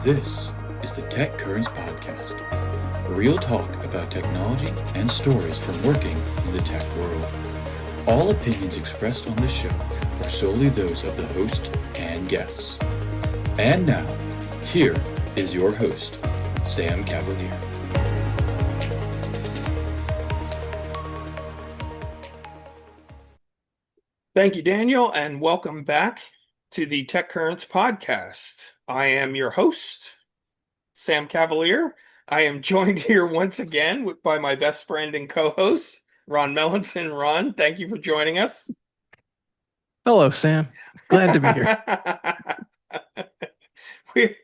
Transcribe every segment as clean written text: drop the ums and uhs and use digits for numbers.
This is the TechCurrents podcast, real talk about technology and stories from working in the tech world. All opinions expressed on this show are solely those of the host and guests. And now, here is your host, Sam Cavaliere. Thank you, Daniel, and welcome back to the TechCurrents podcast. I am your host, Sam Cavaliere. I am joined here once again by my best friend and co-host, Ron Melanson. Ron, thank you for joining us. Hello, Sam. Glad to be here.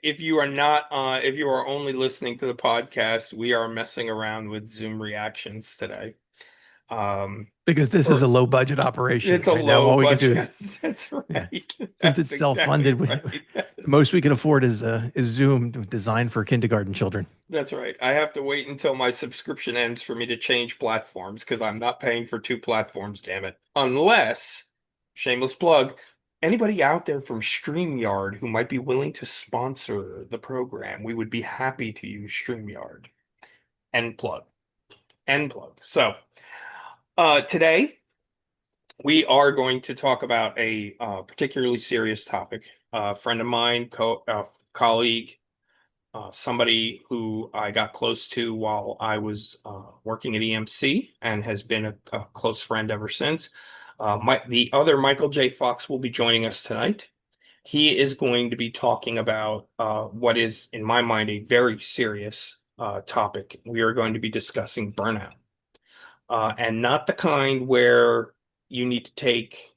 If you are not, if you are only listening to the podcast, we are messing around with Zoom reactions today. Because this is a low budget operation. It's a right? Now, low all we budget. can do is, That's right. since That's it's self-funded, exactly right. the most we can afford is Zoom designed for kindergarten children. That's right. I have to wait until my subscription ends for me to change platforms because I'm not paying for two platforms, damn it. Unless, shameless plug, anybody out there from StreamYard who might be willing to sponsor the program, we would be happy to use StreamYard. End plug. End plug. So, today we are going to talk about a particularly serious topic. A friend of mine, colleague, somebody who I got close to while I was working at EMC and has been a close friend ever since. The other Michael J. Fox will be joining us tonight. He is going to be talking about what is, in my mind, a very serious topic. We are going to be discussing burnout. And not the kind where you need to take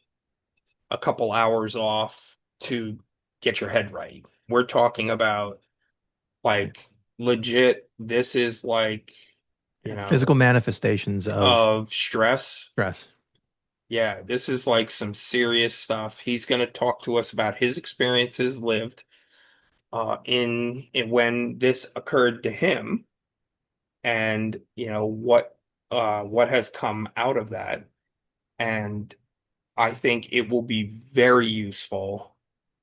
a couple hours off to get your head right. We're talking about like legit, this is like, physical manifestations of stress. Yeah, this is like some serious stuff. He's going to talk to us about his experiences lived in when this occurred to him, and what has come out of that. And I think it will be very useful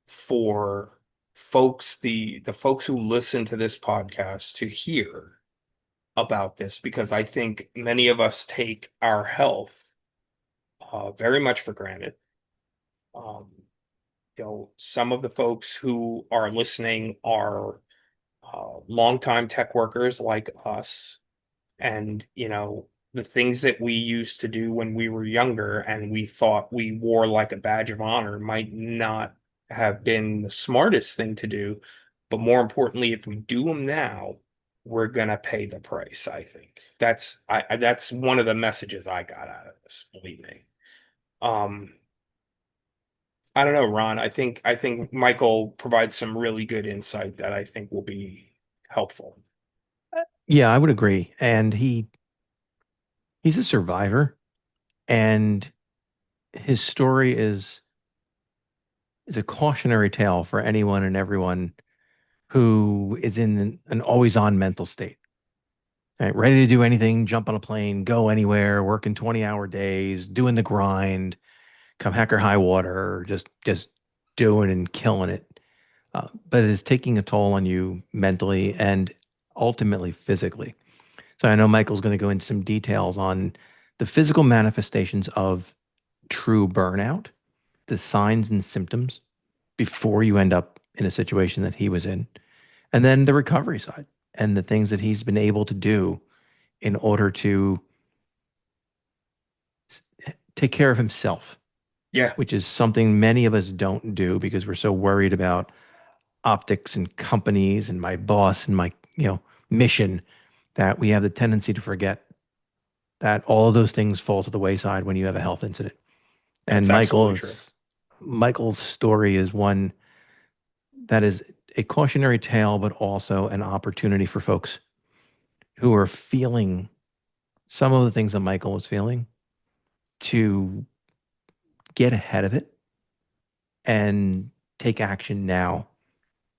for folks, the folks who listen to this podcast, to hear about this, because I think many of us take our health very much for granted. Some of the folks who are listening are longtime tech workers like us, and the things that we used to do when we were younger and we thought we wore like a badge of honor might not have been the smartest thing to do. But more importantly, if we do them now, we're gonna pay the price. I think that's one of the messages I got out of this, believe me. I don't know, Ron. I think Michael provides some really good insight that I think will be helpful. Yeah, I would agree. And he's a survivor, and his story is a cautionary tale for anyone and everyone who is in an always-on mental state. Right? Ready to do anything, jump on a plane, go anywhere, working 20-hour days, doing the grind, come heck or high water, just doing and killing it. But it is taking a toll on you mentally and ultimately physically. So I know Michael's going to go into some details on the physical manifestations of true burnout, the signs and symptoms before you end up in a situation that he was in, and then the recovery side and the things that he's been able to do in order to take care of himself. Yeah. Which is something many of us don't do because we're so worried about optics and companies and my boss and my, mission, that we have the tendency to forget that all of those things fall to the wayside when you have a health incident. That's And absolutely true. Michael's story is one that is a cautionary tale, but also an opportunity for folks who are feeling some of the things that Michael was feeling to get ahead of it and take action now,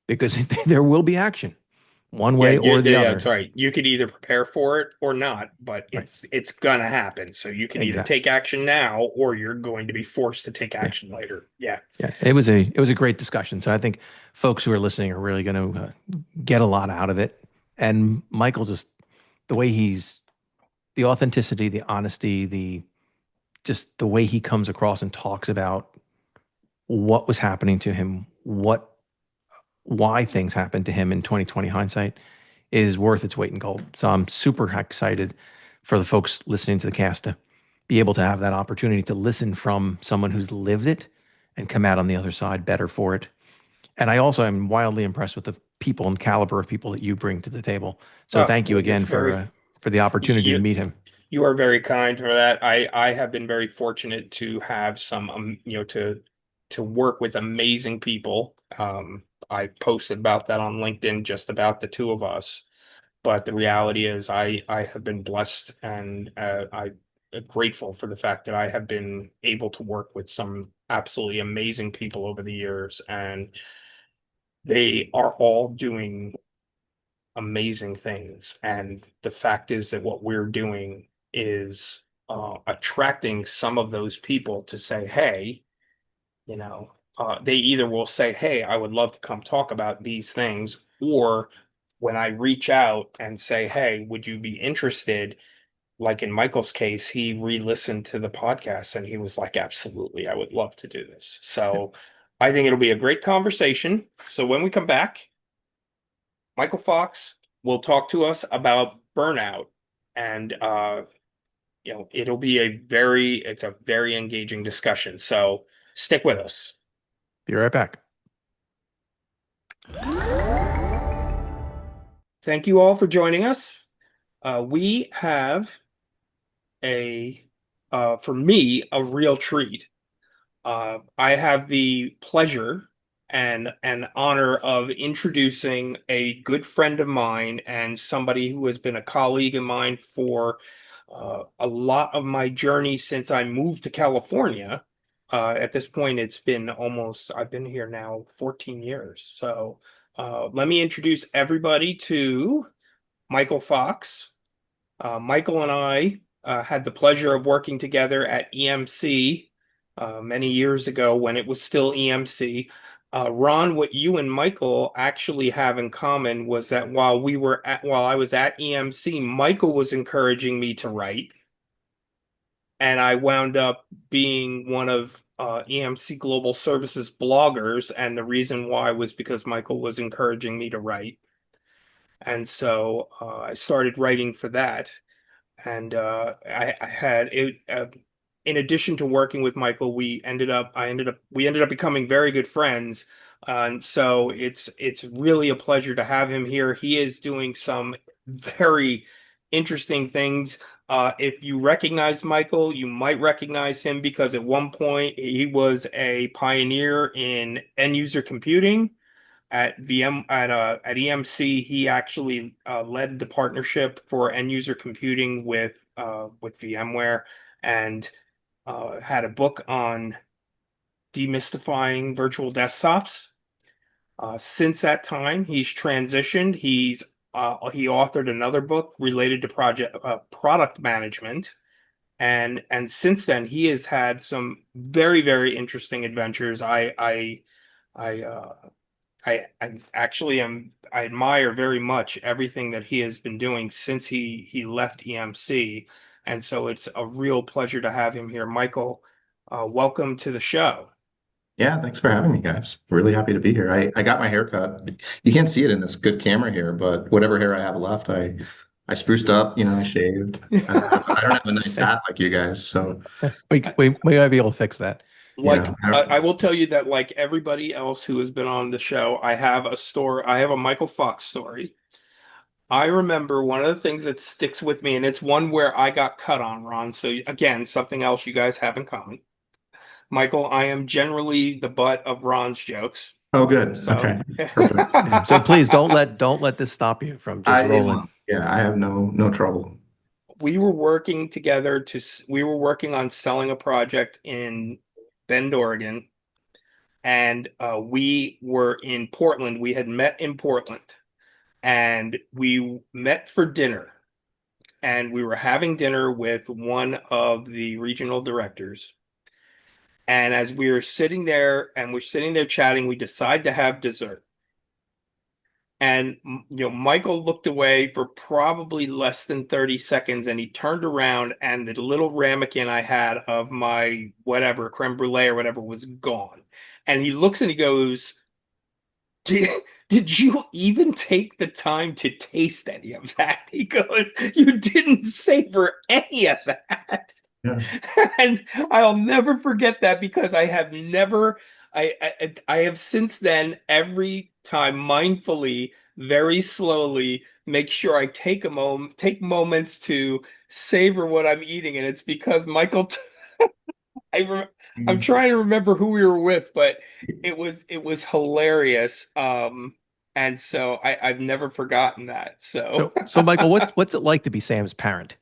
because there will be action one Yeah, way or the yeah, that's other. right. You could either prepare for it or not, but Right. it's gonna happen. So you can either Exactly. take action now or you're going to be forced to take Yeah. action later. Yeah. Yeah. It was a great discussion. So I think folks who are listening are really going to get a lot out of it. And Michael, just the way the authenticity, the honesty, just the way he comes across and talks about what was happening to him, why things happened to him in 2020 hindsight is worth its weight in gold. So I'm super excited for the folks listening to the cast to be able to have that opportunity to listen from someone who's lived it and come out on the other side better for it. And I also am wildly impressed with the people and caliber of people that you bring to the table. So Oh, thank you well, you're again very for the opportunity to you meet him. you are very kind for that. I have been very fortunate to have some to work with amazing people. I posted about that on LinkedIn, just about the two of us. But the reality is, I have been blessed and I grateful for the fact that I have been able to work with some absolutely amazing people over the years, and they are all doing amazing things. And the fact is that what we're doing is attracting some of those people to say, hey, they either will say, hey, I would love to come talk about these things, or when I reach out and say, hey, would you be interested? Like in Michael's case, he re-listened to the podcast and he was like, absolutely, I would love to do this. So I think it'll be a great conversation. So when we come back, Michael Fox will talk to us about burnout. And it's a very engaging discussion. So stick with us. Be right back. Thank you all for joining us. We have a for me, a real treat. I have the pleasure and honor of introducing a good friend of mine and somebody who has been a colleague of mine for a lot of my journey since I moved to California. At this point, I've been here now 14 years. So let me introduce everybody to Michael Fox. Michael and I had the pleasure of working together at EMC many years ago when it was still EMC. Ron, what you and Michael actually have in common was that while I was at EMC, Michael was encouraging me to write, and I wound up being one of EMC Global Services bloggers, and the reason why was because Michael was encouraging me to write. And so I started writing for that. And I had it. In addition to working with Michael, we ended up becoming very good friends. And so it's really a pleasure to have him here. He is doing some very interesting things. If you recognize Michael, you might recognize him because at one point he was a pioneer in end user computing at EMC. He actually led the partnership for end user computing with VMware, and had a book on demystifying virtual desktops. Since that time, he's transitioned. He authored another book related to product management, and since then he has had some very interesting adventures. I I actually I admire very much everything that he has been doing since he left EMC, and so it's a real pleasure to have him here. Michael, welcome to the show. Yeah, thanks for having me, guys. Really happy to be here. I got my hair cut. You can't see it in this good camera here, but whatever hair I have left, I spruced up, I shaved. I don't have a nice hat like you guys, so We might be able to fix that. Like yeah. I will tell you that like everybody else who has been on the show, I have a Michael Fox story. I remember one of the things that sticks with me, and it's one where I got cut on, Ron. So again, something else you guys have in common. Michael, I am generally the butt of Ron's jokes. Oh, good. So Okay. Perfect. Yeah. So please don't let this stop you from just It rolling. won't. Yeah, I have no trouble. we were working on selling a project in Bend, Oregon, and we were in Portland. We had met in Portland, and we met for dinner. And we were having dinner with one of the regional directors. And as we were sitting there and we're sitting there chatting, we decide to have dessert. And Michael looked away for probably less than 30 seconds, and he turned around, and the little ramekin I had of my whatever creme brulee or whatever was gone. And he looks and he goes, did you even take the time to taste any of that? He goes, you didn't savor any of that. Yeah. And I'll never forget that, because I have never, I have since then, every time mindfully, very slowly, make sure I take take moments to savor what I'm eating. And it's because Michael, I'm trying to remember who we were with, but it was hilarious. And so I've never forgotten that. So Michael, what's it like to be Sam's parent?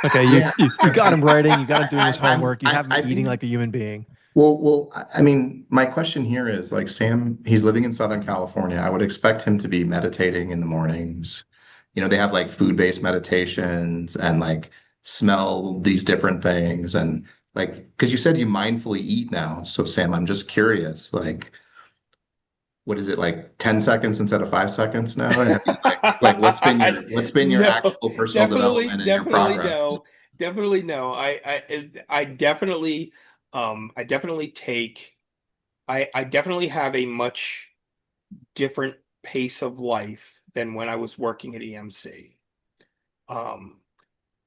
Okay, Yeah. you got him writing, you got him doing his homework, you have him I eating think, like a human being. well, I mean, my question here is like Sam, he's living in Southern California. I would expect him to be meditating in the mornings. They have like food-based meditations and like smell these different things and like, because you said you mindfully eat now. So Sam, I'm just curious, like, what is it like 10 seconds instead of 5 seconds now? And have you, like what's been your No, actual personal development and your definitely progress? no, definitely no. I definitely take, I definitely have a much different pace of life than when I was working at EMC. Um,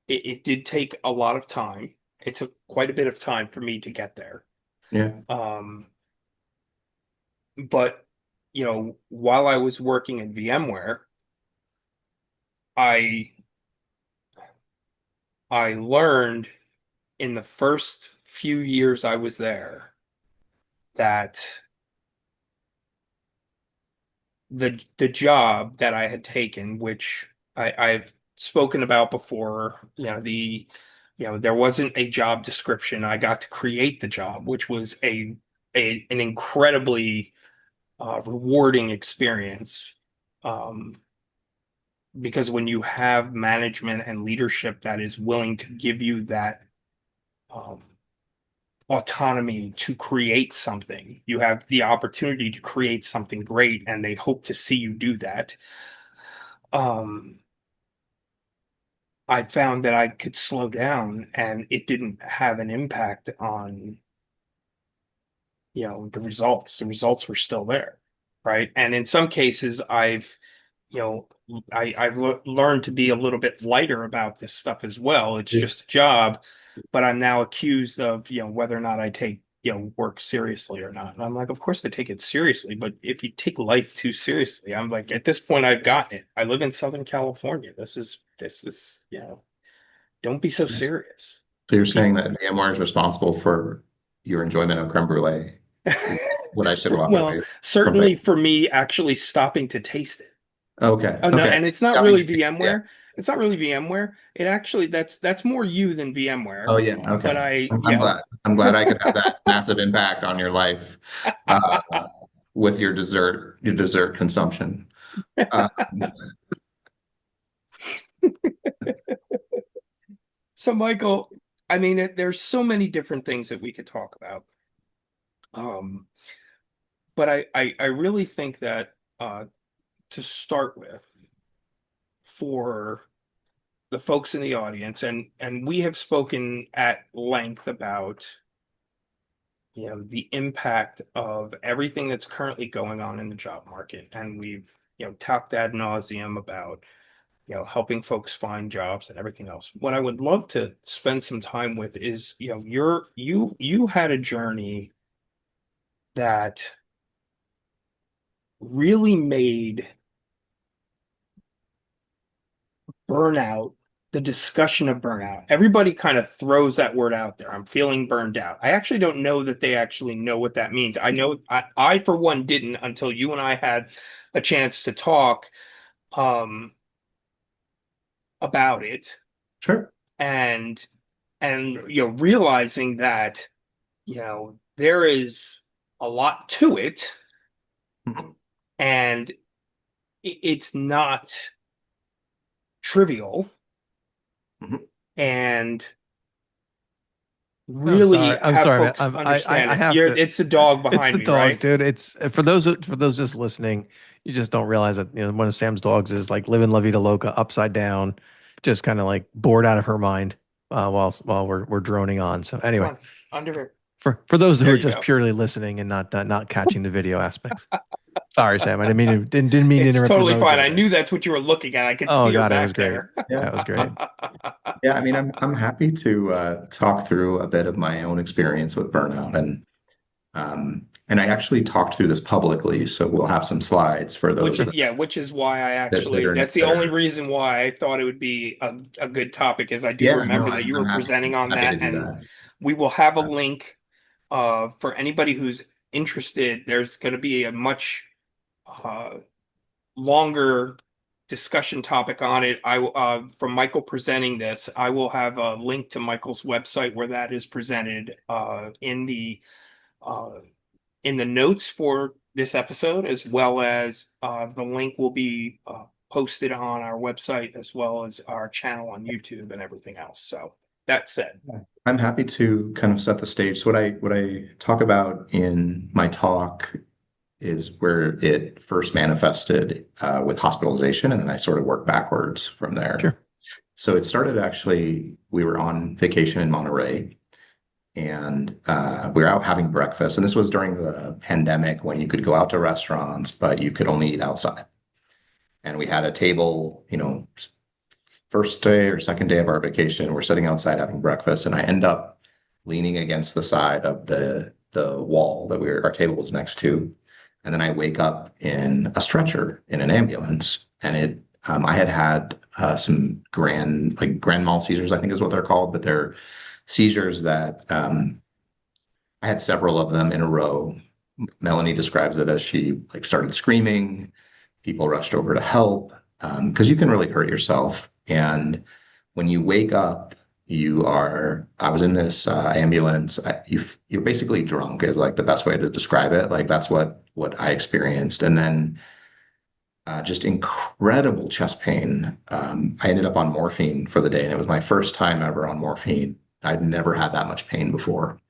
it did take a lot of time. It took quite a bit of time for me to get there. Yeah. Um, but while I was working at VMware, I I learned in the first few years I was there that the job that I had taken, which I've spoken about before, there wasn't a job description. I got to create the job, which was an incredibly rewarding experience. Um, because when you have management and leadership that is willing to give you that um, autonomy to create something, you have the opportunity to create something great, and they hope to see you do that. Um, I found that I could slow down, and it didn't have an impact on the results. The results were still there, right? And in some cases, you know, I've learned to be a little bit lighter about this stuff as well. It's just a job, but I'm now accused of, whether or not I take, work seriously or not. And I'm like, of course I take it seriously, but if you take life too seriously, I'm like, at this point, I've gotten it. I live in Southern California. This is, don't be so serious. So you're saying that VMware is responsible for your enjoyment of creme brulee? What I should walk Well, away from certainly it. for me, actually stopping to taste it. Okay. Oh no, Okay. and it's not Got me. really Yeah. VMware. It's not really VMware. It actually that's more you than VMware. Oh yeah. But Okay. I, I'm glad. I'm glad I could have that massive impact on your life uh, with your dessert consumption. Uh, So Michael, I mean, there's so many different things that we could talk about. Um, but I really think that to start with, for the folks in the audience, and we have spoken at length about the impact of everything that's currently going on in the job market, and we've talked ad nauseum about helping folks find jobs and everything else. What I would love to spend some time with is you had a journey that really made burnout, the discussion of burnout. Everybody kind of throws that word out there. I'm feeling burned out. I actually don't know that they actually know what that means. I know I for one didn't until you and I had a chance to talk um, about it, sure. and realizing that there is a lot to it, Mhm. and it's not trivial. Mhm. And I'm really sorry. I'm have sorry, man. folks I understand it. have to. It's the dog It's behind the me, dog, right? dude. It's for those just listening. You just don't realize that one of Sam's dogs is like living La Vida Loca, upside down, just kind of like bored out of her mind while we're droning on. So Come anyway, on, under here. for those who There are you just go. purely listening and not catching the video aspects. Sorry, Sam. I didn't mean to It's interrupt your totally fine. mojo I there. knew that's what you were looking at. I could Oh see her God, it was back great. there. Yeah. That was great. Yeah, I mean, I'm happy to talk through a bit of my own experience with burnout, and I actually talked through this publicly, so we'll have some slides for those Which is why I that actually, are that's the only reason why I thought it would be a good topic, is I do yeah, no, remember that you I'm were presenting on happy to that, do and that. we will have a link for anybody who's interested. There's going to be a much uh, longer discussion topic on it. From Michael presenting this, I will have a link to Michael's website where that is presented uh, in the notes for this episode, as well as the link will be posted on our website, as well as our channel on YouTube and everything else. So that said, I'm happy to kind of set the stage. So what I talk about in my talk is where it first manifested with hospitalization, and then I sort of work backwards from there. Sure. So it started actually, we were on vacation in Monterey, and we were out having breakfast. And this was during the pandemic when you could go out to restaurants, but you could only eat outside. And we had a table, first day or second day of our vacation, we're sitting outside having breakfast, and I end up leaning against the side of the wall that our table was next to. And then I wake up in a stretcher in an ambulance, and I had some grand mal seizures, I think is what they're called, but they're seizures that I had several of them in a row. Melanie describes it as she started screaming. People rushed over to help because you can really hurt yourself. And when you wake up, I was in this ambulance. You're basically drunk is like the best way to describe it. Like that's what I experienced. And then just incredible chest pain. I ended up on morphine for the day, and it was my first time ever on morphine. I'd never had that much pain before.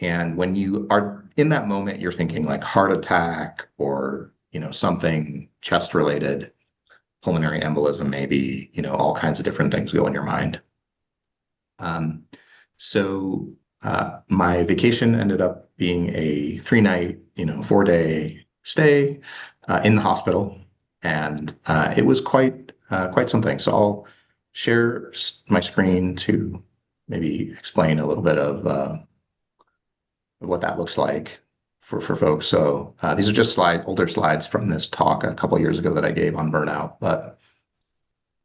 And when you are in that moment, you're thinking like heart attack or, something chest related, pulmonary embolism, maybe, all kinds of different things go in your mind. So my vacation ended up being a 3-night, 4-day stay in the hospital. And it was quite something. So I'll share my screen to maybe explain a little bit of what that looks like for folks. So these are just older slides from this talk a couple years ago that I gave on burnout. But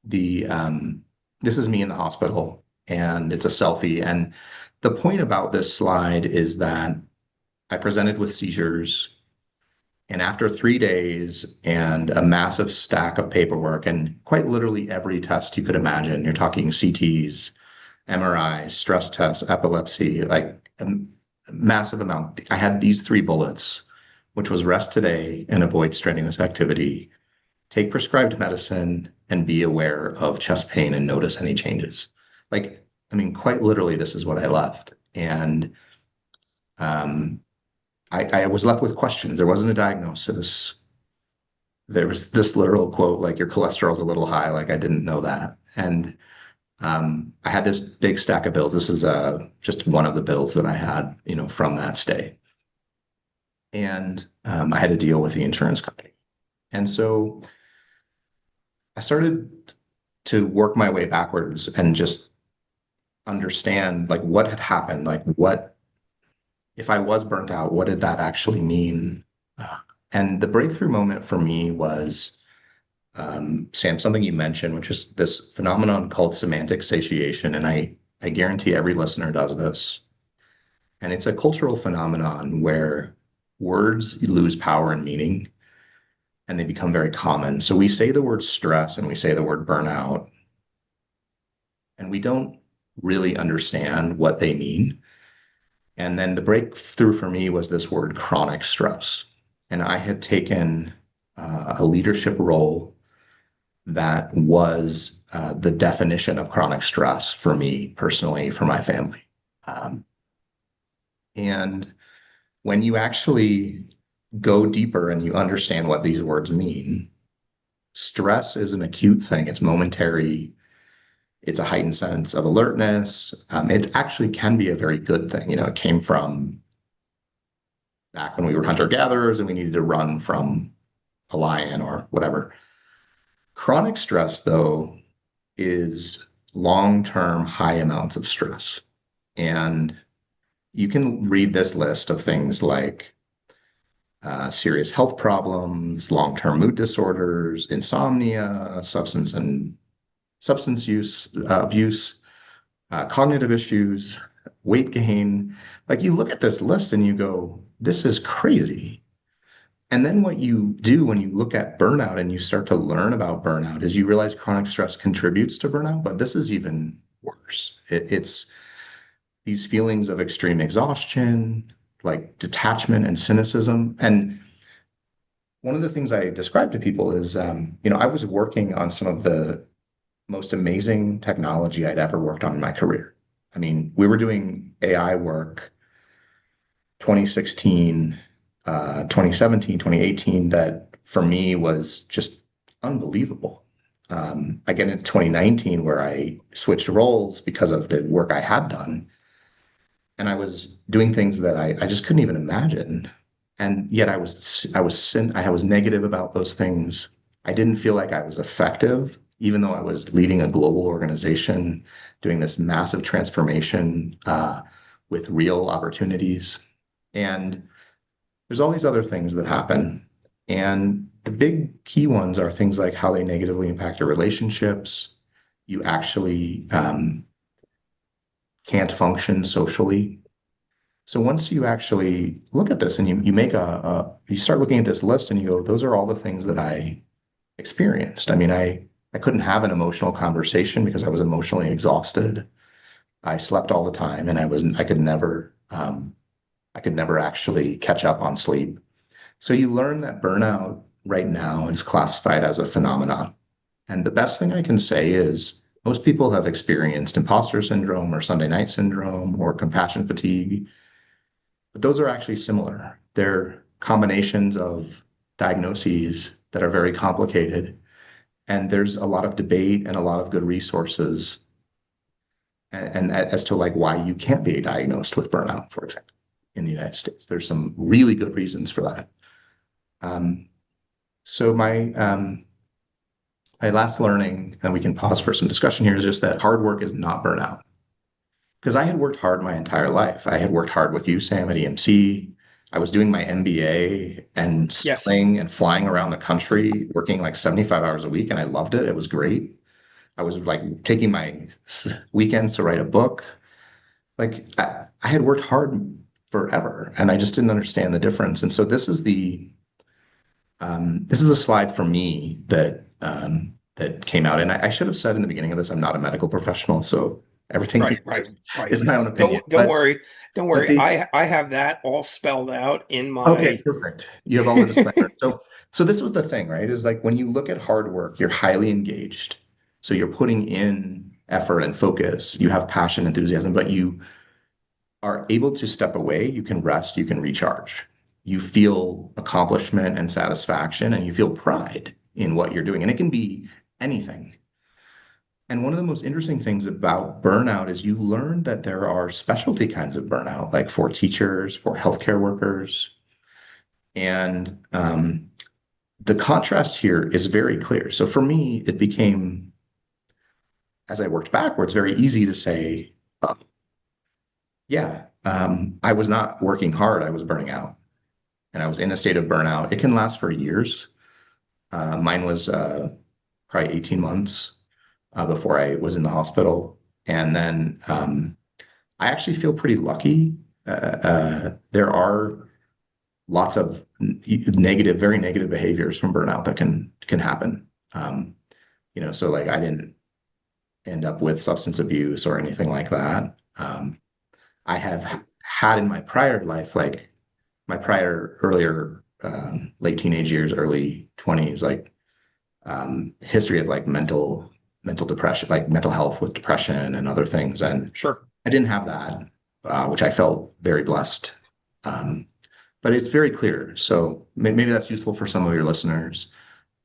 this is me in the hospital, and it's a selfie. And the point about this slide is that I presented with seizures, and after 3 days and a massive stack of paperwork, and quite literally every test you could imagine, you're talking CTs, MRIs, stress tests, epilepsy, like massive amount. I had these 3 bullets, which was rest today and avoid strenuous activity, take prescribed medicine, and be aware of chest pain and notice any changes. Quite literally, this is what I left. And I was left with questions. There wasn't a diagnosis. There was this literal quote, like, your cholesterol's a little high. Like, I didn't know that. And I had this big stack of bills. This is just one of the bills that I had, from that stay. And I had to deal with the insurance company. And so I started to work my way backwards and just understand what had happened. If I was burnt out, what did that actually mean? And the breakthrough moment for me was, Sam, something you mentioned, which is this phenomenon called semantic satiation. And I guarantee every listener does this. And it's a cultural phenomenon where words lose power and meaning, and they become very common. So we say the word stress and we say the word burnout, and we don't really understand what they mean. And then the breakthrough for me was this word chronic stress. And I had taken a leadership role that was the definition of chronic stress for me personally, for my family. And when you actually go deeper and you understand what these words mean, stress is an acute thing. It's momentary. It's a heightened sense of alertness. It actually can be a very good thing. It came from back when we were hunter-gatherers and we needed to run from a lion or whatever. Chronic stress, though, is long-term high amounts of stress. And you can read this list of things like serious health problems, long-term mood disorders, insomnia, substance use abuse, cognitive issues, weight gain. Like you look at this list and you go, this is crazy. And then what you do when you look at burnout and you start to learn about burnout is you realize chronic stress contributes to burnout, but this is even worse. It's these feelings of extreme exhaustion, like detachment and cynicism. And one of the things I describe to people is, I was working on some of the most amazing technology I'd ever worked on in my career. I mean, we were doing AI work 2016, 2017, 2018, that for me was just unbelievable. I get into 2019 where I switched roles because of the work I had done. And I was doing things that I just couldn't even imagine. And yet I was negative about those things. I didn't feel like I was effective, even though I was leading a global organization, doing this massive transformation with real opportunities. And there's all these other things that happen. And the big key ones are things like how they negatively impact your relationships. You actually can't function socially. So once you actually look at this and you start looking at this list and you go, those are all the things that I experienced. I mean, I couldn't have an emotional conversation because I was emotionally exhausted. I slept all the time and I could never actually catch up on sleep. So you learn that burnout right now is classified as a phenomenon. And the best thing I can say is most people have experienced imposter syndrome or Sunday night syndrome or compassion fatigue, but those are actually similar. They're combinations of diagnoses that are very complicated. And there's a lot of debate and a lot of good resources and as to like why you can't be diagnosed with burnout, for example, in the United States. There's some really good reasons for that. So my last learning, and we can pause for some discussion here, is just that hard work is not burnout. Because I had worked hard my entire life. I had worked hard with you, Sam, at EMC. I was doing my MBA and sailing and flying around the country, working like 75 hours a week, and I loved it. It was great. I was like taking my weekends to write a book. Like I had worked hard forever, and I just didn't understand the difference. And so this is the slide for me that came out. And I should have said in the beginning of this, I'm not a medical professional, so everything right. is my own opinion. Don't worry. I have that all spelled out in my. Okay, perfect. You have all the disclaimers. So this was the thing, right? Is like when you look at hard work, you're highly engaged. So you're putting in effort and focus. You have passion, enthusiasm, but you are able to step away. You can rest. You can recharge. You feel accomplishment and satisfaction, and you feel pride in what you're doing. And it can be anything. And one of the most interesting things about burnout is you learn that there are specialty kinds of burnout, like for teachers, for healthcare workers. And the contrast here is very clear. So for me, it became, as I worked backwards, very easy to say, oh, yeah, I was not working hard. I was burning out. And I was in a state of burnout. It can last for years. Mine was probably 18 months before I was in the hospital. And then I actually feel pretty lucky. There are lots of negative, very negative behaviors from burnout that can happen. So like I didn't end up with substance abuse or anything like that. I have had in my prior life, like my prior earlier late teenage years, early 20s, like history of like mental depression, like mental health with depression and other things. And Sure. I didn't have that, which I felt very blessed. But it's very clear. So maybe that's useful for some of your listeners.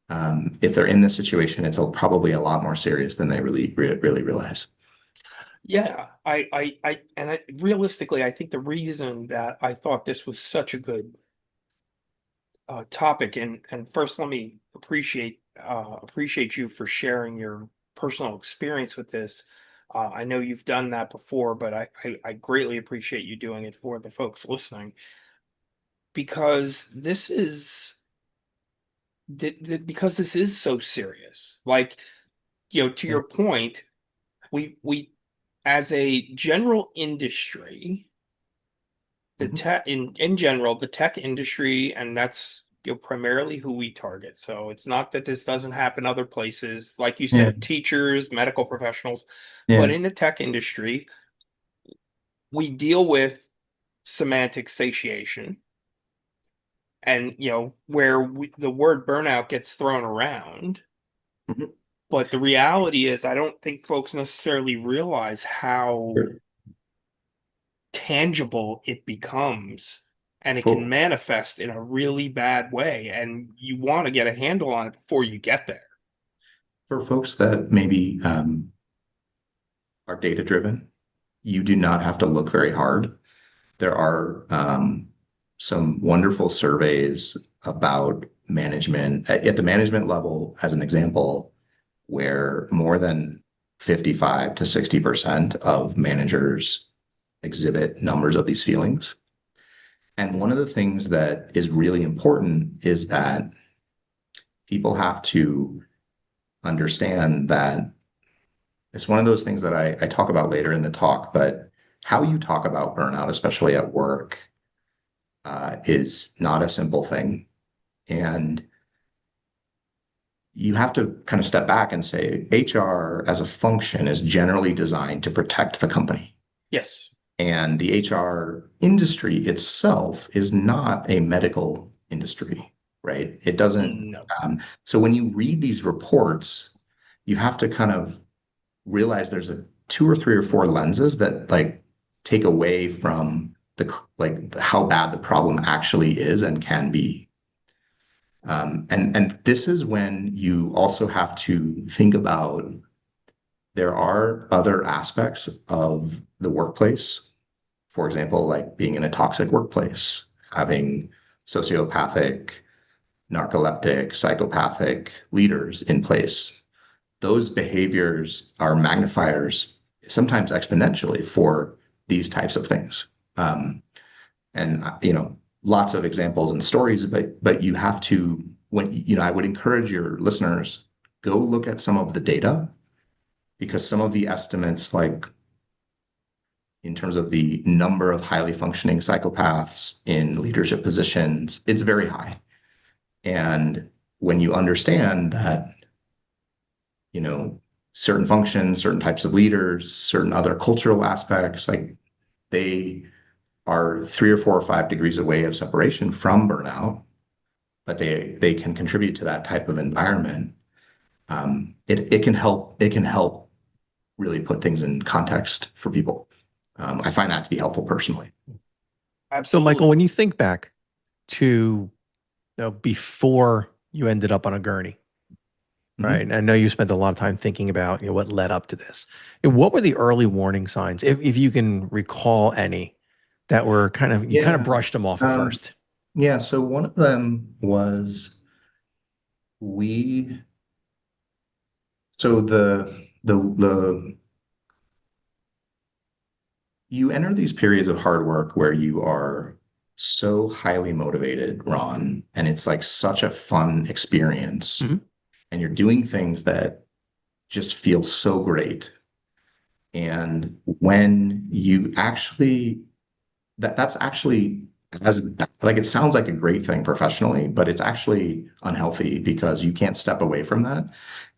If they're in this situation, it's probably a lot more serious than they really realize. Yeah, realistically, I think the reason that I thought this was such a good topic, and first, let me appreciate you for sharing your personal experience with this. I know you've done that before, but I greatly appreciate you doing it for the folks listening, because this is because this is so serious. Like, to your point, we as a general industry, the tech in general, the tech industry, and that's primarily who we target. So it's not that this doesn't happen other places, like you said, teachers, medical professionals, but in the tech industry, we deal with semantic satiation, and where the word burnout gets thrown around. But the reality is, I don't think folks necessarily realize how tangible it becomes, and it can manifest in a really bad way, and you want to get a handle on it before you get there. For folks that maybe are data driven, you do not have to look very hard. There are some wonderful surveys about management at the management level, as an example, where more than 55 to 60% of managers exhibit numbers of these feelings. And one of the things that is really important is that people have to understand that it's one of those things that I talk about later in the talk, but how you talk about burnout, especially at work, is not a simple thing. And you have to kind of step back and say, HR as a function is generally designed to protect the company. Yes. And the HR industry itself is not a medical industry, right? It doesn't. No. So when you read these reports, you have to kind of realize there's two or three or four lenses that like take away from how bad the problem actually is and can be. And this is when you also have to think about there are other aspects of the workplace. For example, like being in a toxic workplace, having sociopathic, narcoleptic, psychopathic leaders in place. Those behaviors are magnifiers, sometimes exponentially, for these types of things. And lots of examples and stories, but you have to, I would encourage your listeners, go look at some of the data, because some of the estimates, like in terms of the number of highly functioning psychopaths in leadership positions, it's very high. And when you understand that, certain functions, certain types of leaders, certain other cultural aspects, like they are 3 or 4 or 5 degrees away of separation from burnout, but they can contribute to that type of environment. It can help really put things in context for people. I find that to be helpful personally. Absolutely. So, Michael, when you think back to before you ended up on a gurney, right? I know you spent a lot of time thinking about what led up to this. What were the early warning signs, if you can recall any, that were kind of brushed them off at first? Yeah. So one of them was you enter these periods of hard work where you are so highly motivated, Ron, and it's like such a fun experience. And you're doing things that just feel so great. And when you actually, that's actually, it sounds like a great thing professionally, but it's actually unhealthy because you can't step away from that.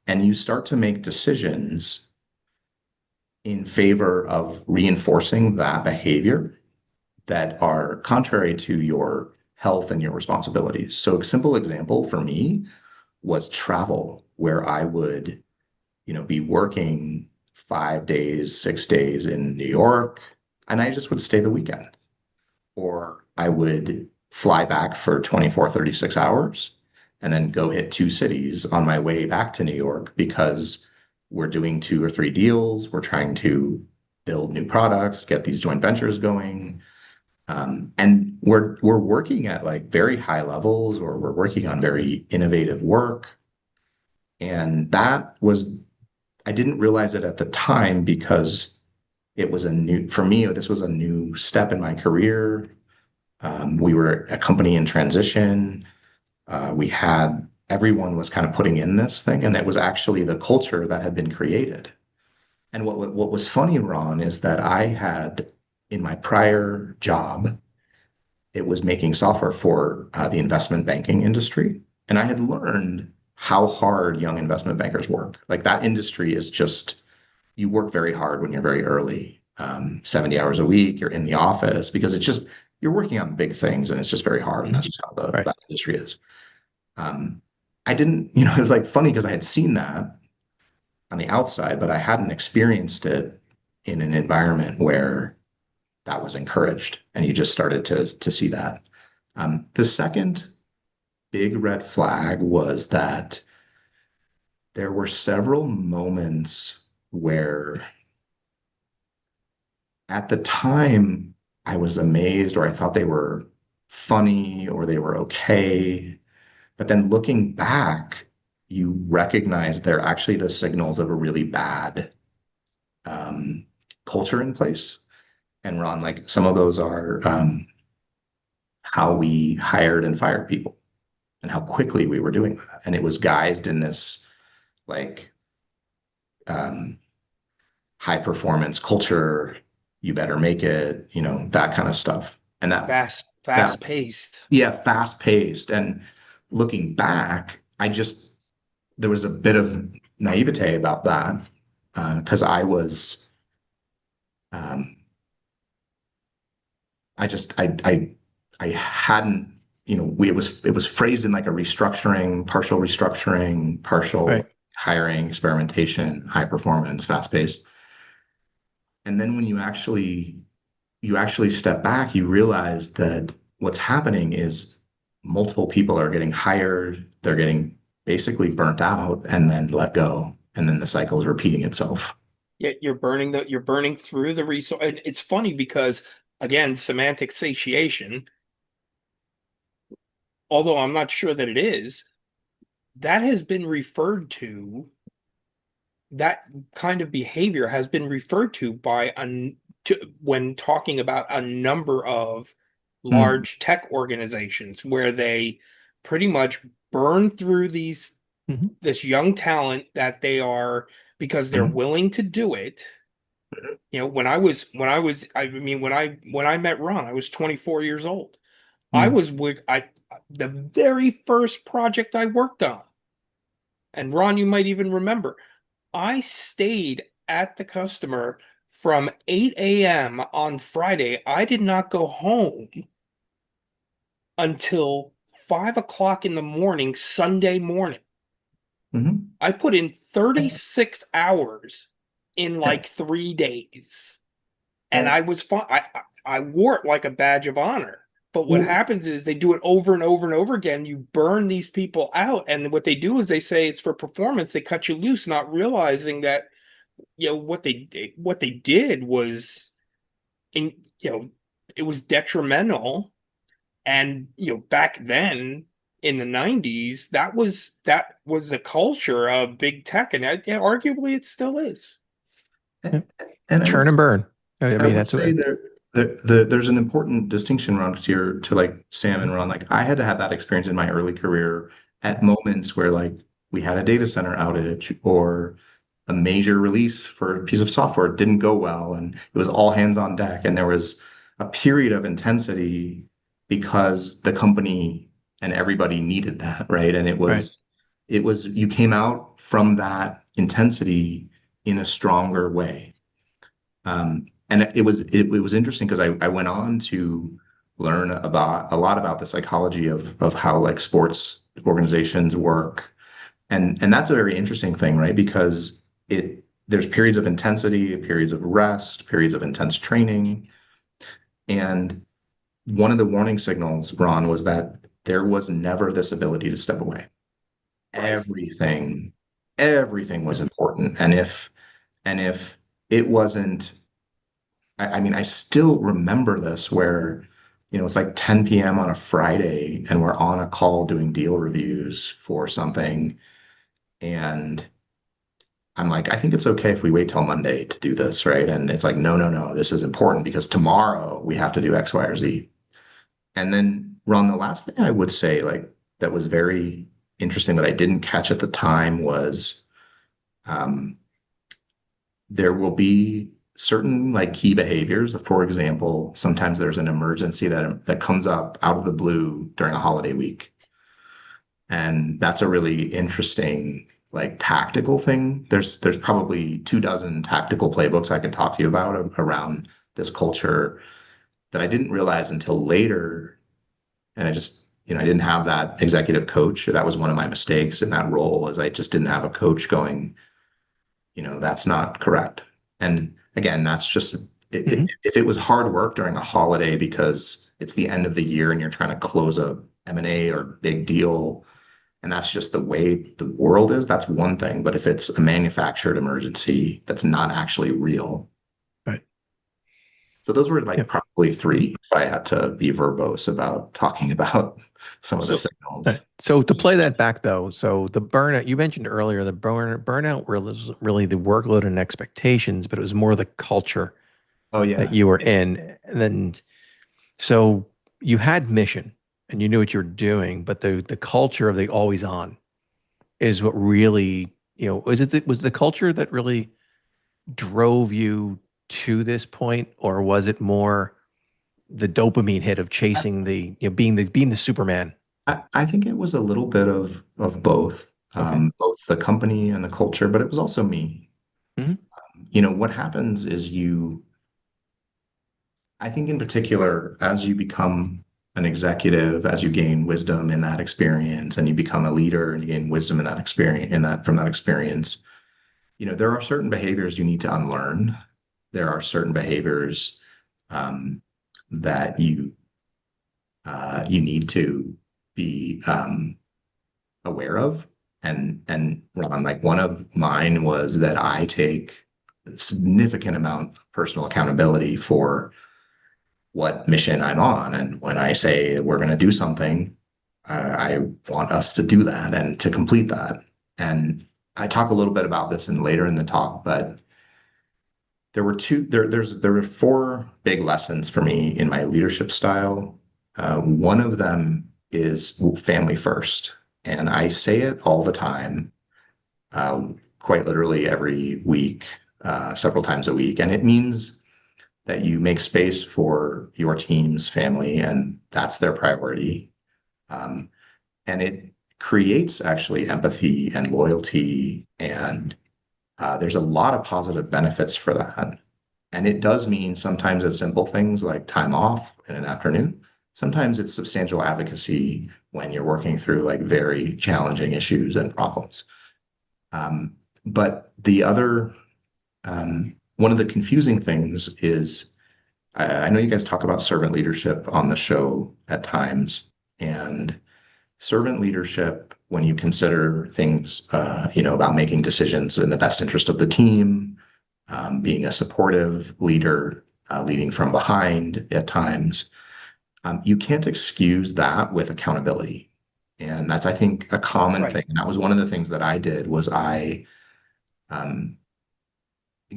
And you start to make decisions in favor of reinforcing that behavior that are contrary to your health and your responsibilities. So a simple example for me was travel, where I would, be working 5 days, 6 days in New York, and I just would stay the weekend. Or I would fly back for 24, 36 hours and then go hit two cities on my way back to New York because we're doing 2 or 3 deals. We're trying to build new products, get these joint ventures going. And we're working at like very high levels, or we're working on very innovative work. And that was, I didn't realize it at the time because it was for me, this was a new step in my career. We were a company in transition. Everyone was kind of putting in this thing, and it was actually the culture that had been created. And what was funny, Ron, is that I had in my prior job, it was making software for the investment banking industry. And I had learned how hard young investment bankers work. Like that industry is just, you work very hard when you're very early, 70 hours a week, you're in the office because you're working on big things and it's just very hard. And that's just how that industry is. I didn't, it was like funny because I had seen that on the outside, but I hadn't experienced it in an environment where that was encouraged, and you just started to see that. The second big red flag was that there were several moments where at the time I was amazed, or I thought they were funny, or they were okay. But then looking back, you recognize they're actually the signals of a really bad culture in place. And Ron, like some of those are how we hired and fired people and how quickly we were doing that. And it was guised in this like high performance culture, you better make it, that kind of stuff. And that fast paced. Yeah, fast paced. And looking back, there was a bit of naivete about that because I was, I hadn't, it was phrased in like a partial restructuring, partial hiring, experimentation, high performance, fast paced. And then when you actually step back, you realize that what's happening is multiple people are getting hired, they're getting basically burnt out and then let go. And then the cycle is repeating itself. Yeah, you're burning through the resource. And it's funny because again, semantic satiation, although I'm not sure that it is, that has been referred to, that kind of behavior has been referred to when talking about a number of large tech organizations where they pretty much burn through this young talent that they are, because they're willing to do it. When I met Ron, I was 24 years old. I was the very first project I worked on. And Ron, you might even remember, I stayed at the customer from 8 a.m. on Friday. I did not go home until 5 o'clock in the morning, Sunday morning. I put in 36 hours in like 3 days. And I was fine. I wore it like a badge of honor. But what happens is they do it over and over and over again. You burn these people out. And what they do is they say it's for performance. They cut you loose, not realizing that, what they did was, it was detrimental. And, back then in the 90s, that was the culture of big tech. And arguably it still is. And churn and burn. I mean, that's what there's an important distinction, Ron, to like Sam and Ron. Like I had to have that experience in my early career at moments where like we had a data center outage or a major release for a piece of software didn't go well, and it was all hands on deck, and there was a period of intensity because the company and everybody needed that, right? And it was you came out from that intensity in a stronger way. And it was interesting because I went on to learn about a lot about the psychology of how like sports organizations work. And that's a very interesting thing, right? Because there's periods of intensity, periods of rest, periods of intense training. And one of the warning signals, Ron, was that there was never this ability to step away. Right. Everything was important. And if it wasn't, I mean, I still remember this where, it's like 10 p.m. on a Friday and we're on a call doing deal reviews for something. And I'm like, I think it's okay if we wait till Monday to do this, right? And it's like, no, no, no, this is important because tomorrow we have to do X, Y, or Z. And then, Ron, the last thing I would say, like, that was very interesting that I didn't catch at the time was um, there will be certain like key behaviors. For example, sometimes there's an emergency that comes up out of the blue during a holiday week. And that's a really interesting like tactical thing. There's probably 24 tactical playbooks I could talk to you about around this culture that I didn't realize until later. And I didn't have that executive coach. That was one of my mistakes in that role, is I just didn't have a coach going, that's not correct. And again, that's just if it was hard work during a holiday because it's the end of the year and you're trying to close a M&A or big deal, and that's just the way the world is, that's one thing. But if it's a manufactured emergency that's not actually real. Right. So those were like probably three, if I had to be verbose about talking about some of the signals. So to play that back though, so the burnout, you mentioned earlier, the burnout was really the workload and expectations, but it was more the culture Oh yeah. that you were in. And then, so you had mission and you knew what you were doing, but the culture of the always on is what really, was the culture that really drove you to this point, or was it more the dopamine hit of chasing being the Superman? I think it was a little bit of both, both the company and the culture, but it was also me. Mhm. What happens is I think in particular, as you become an executive, as you gain wisdom in that experience, and you become a leader and you gain wisdom in that experience, from that experience, there are certain behaviors you need to unlearn. There are certain behaviors that you need to be aware of. And Ron, like one of mine was that I take a significant amount of personal accountability for what mission I'm on. And when I say we're going to do something, I want us to do that and to complete that. And I talk a little bit about this later in the talk, but there were four big lessons for me in my leadership style. One of them is family first. And I say it all the time, quite literally every week, several times a week. And it means that you make space for your team's family, and that's their priority. And it creates actually empathy and loyalty, and there's a lot of positive benefits for that. And it does mean sometimes it's simple things like time off in an afternoon. Sometimes it's substantial advocacy when you're working through like very challenging issues and problems. But the other, one of the confusing things is, I know you guys talk about servant leadership on the show at times, and servant leadership, when you consider things, about making decisions in the best interest of the team, being a supportive leader, leading from behind at times, you can't excuse that with accountability. And that's, I think, a common thing. And that was one of the things that I did was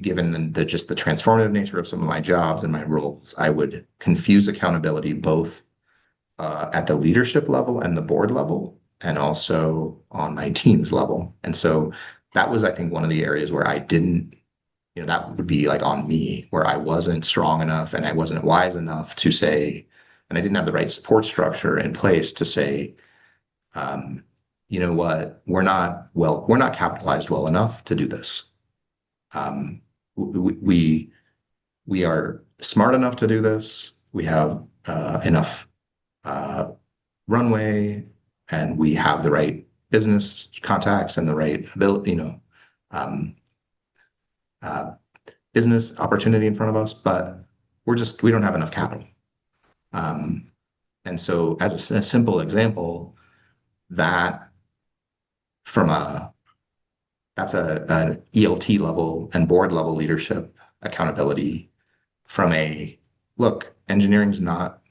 given just the transformative nature of some of my jobs and my roles, I would confuse accountability both at the leadership level and the board level, and also on my team's level. And so that was, I think, one of the areas where I didn't, that would be like on me, where I wasn't strong enough and I wasn't wise enough to say, and I didn't have the right support structure in place to say, you know what, we're not capitalized well enough to do this. We are smart enough to do this. we have enough runway, and we have the right business contacts and the right ability, um, uh, business opportunity in front of us, but we don't have enough capital. Um, and so, as a simple example, that from a that's an ELT level and board level leadership accountability from a look, engineering's not,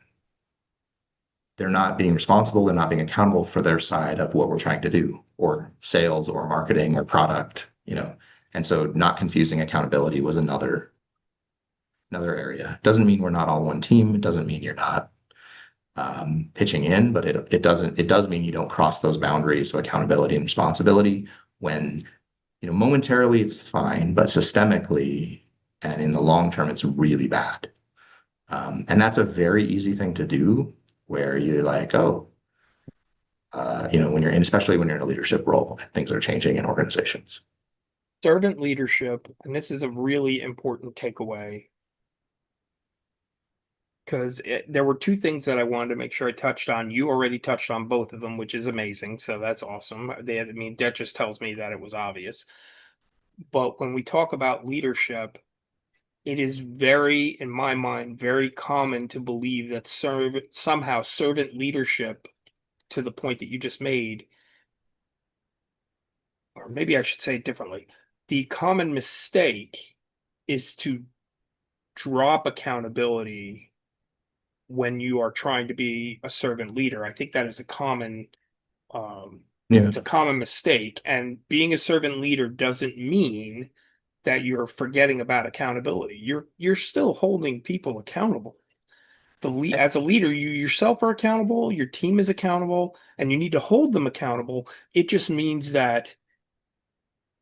they're not being responsible, they're not being accountable for their side of what we're trying to do, or sales or marketing or product, And so not confusing accountability was another area. Doesn't mean we're not all one team. It doesn't mean you're not pitching in, but it does mean you don't cross those boundaries of accountability and responsibility when, momentarily it's fine, but systemically and in the long term, it's really bad. And that's a very easy thing to do where you're like, oh, especially when you're in a leadership role and things are changing in organizations. Servant leadership, and this is a really important takeaway, because there were two things that I wanted to make sure I touched on. You already touched on both of them, which is amazing. So that's awesome. That just tells me that it was obvious. But when we talk about leadership, it is in my mind, very common to believe that somehow servant leadership, to the point that you just made, or maybe I should say it differently, the common mistake is to drop accountability when you are trying to be a servant leader. I think that is a common it's a common mistake. And being a servant leader doesn't mean that you're forgetting about accountability. You're still holding people accountable. As a leader, you yourself are accountable, your team is accountable, and you need to hold them accountable. It just means that,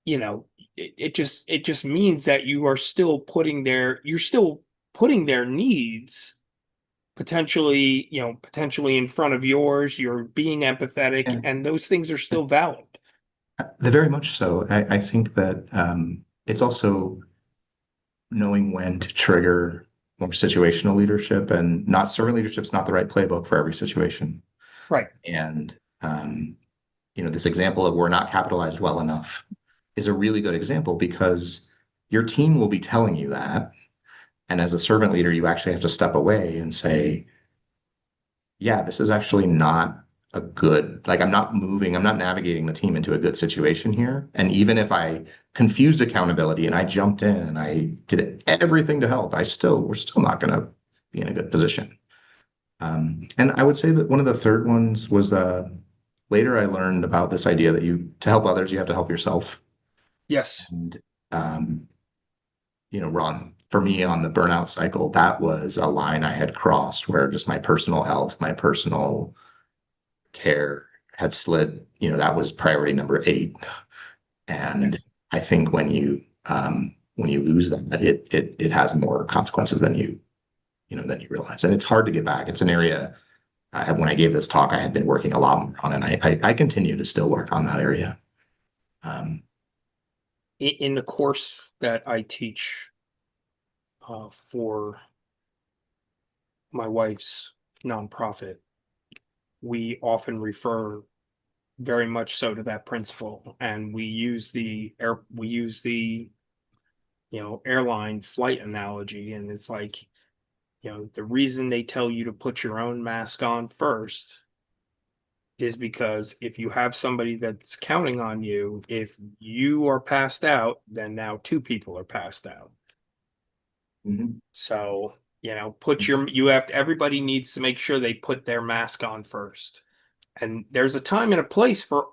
it just means that you're still putting their needs potentially in front of yours. You're being empathetic, and those things are still valid. Very much so. I think that it's also knowing when to trigger more situational leadership, and not servant leadership's not the right playbook for every situation. Right. And this example of we're not capitalized well enough is a really good example, because your team will be telling you that. And as a servant leader, you actually have to step away and say, yeah, this is actually not I'm not navigating the team into a good situation here. And even if I confused accountability and I jumped in and I did everything to help, we're still not going to be in a good position. And I would say that one of the third ones was later I learned about this idea that to help others, you have to help yourself. Yes. And, Ron, for me on the burnout cycle, that was a line I had crossed where just my personal health, my personal care had slid, that was priority number 8. And I think when you lose that, it has more consequences than you realize. And it's hard to get back. It's an area when I gave this talk, I had been working a lot more on, and I continue to still work on that area. In the course that I teach for my wife's nonprofit, we often refer very much so to that principle, and we use the airline flight analogy. And it's like, the reason they tell you to put your own mask on first is because if you have somebody that's counting on you, if you are passed out, then now 2 people are passed out. Mm-hmm. So, everybody needs to make sure they put their mask on first. And there's a time and a place for,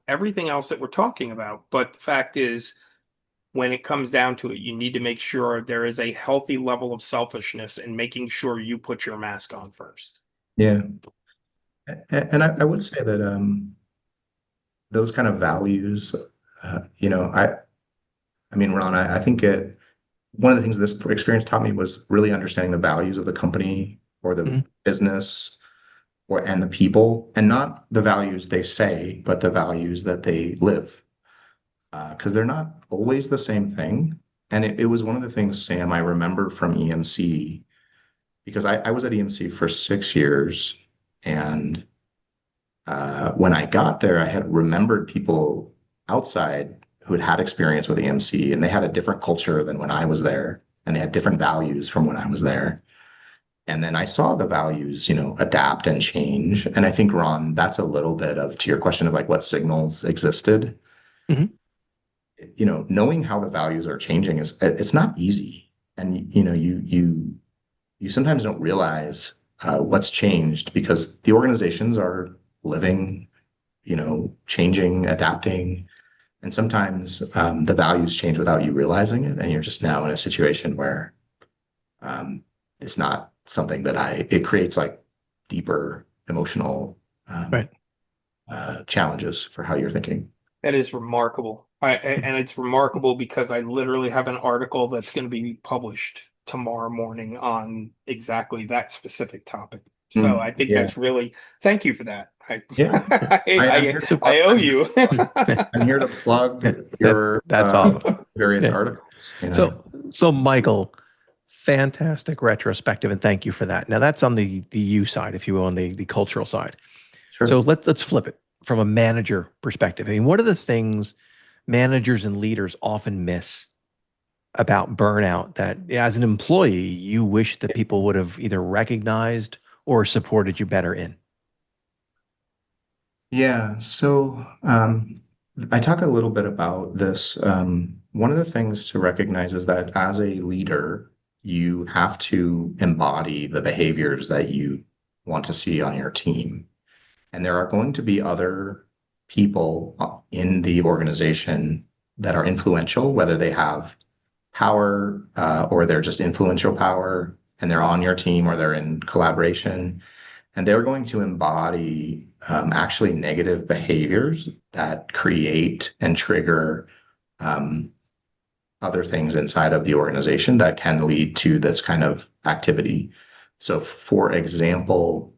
everything else that we're talking about. But the fact is, when it comes down to it, you need to make sure there is a healthy level of selfishness in making sure you put your mask on first. Yeah. And I would say that those kind of values, I mean, Ron, I think one of the things this experience taught me was really understanding the values of the company or the business and the people, and not the values they say, but the values that they live. Because they're not always the same thing. And it was one of the things, Sam, I remember from EMC, because I was at EMC for 6 years, and when I got there, I had remembered people outside who had experience with EMC, and they had a different culture than when I was there, and they had different values from when I was there. And then I saw the values, adapt and change. And I think, Ron, that's a little bit of, to your question of like what signals existed. Mhm. Knowing how the values are changing it's not easy. And you sometimes don't realize what's changed because the organizations are living, changing, adapting. And sometimes the values change without you realizing it. And you're just now in a situation where it's not something that it creates like deeper emotional Right. challenges for how you're thinking. That is remarkable. And it's remarkable because I literally have an article that's going to be published tomorrow morning on exactly that specific topic. So I think yeah. that's really, thank you for that. Yeah. I owe you. I'm here to plug your That's awesome. various Yeah. articles. So Michael, fantastic retrospective, and thank you for that. Now that's on the you side, if you will, on the cultural side. Sure. So let's flip it from a manager perspective. I mean, what are the things managers and leaders often miss about burnout that as an employee you wish that people would have either recognized or supported you better in? Yeah, so I talk a little bit about this. One of the things to recognize is that as a leader, you have to embody the behaviors that you want to see on your team. And there are going to be other people in the organization that are influential, whether they have power or they're just influential power and they're on your team or they're in collaboration. And they're going to embody actually negative behaviors that create and trigger other things inside of the organization that can lead to this kind of activity. So, for example,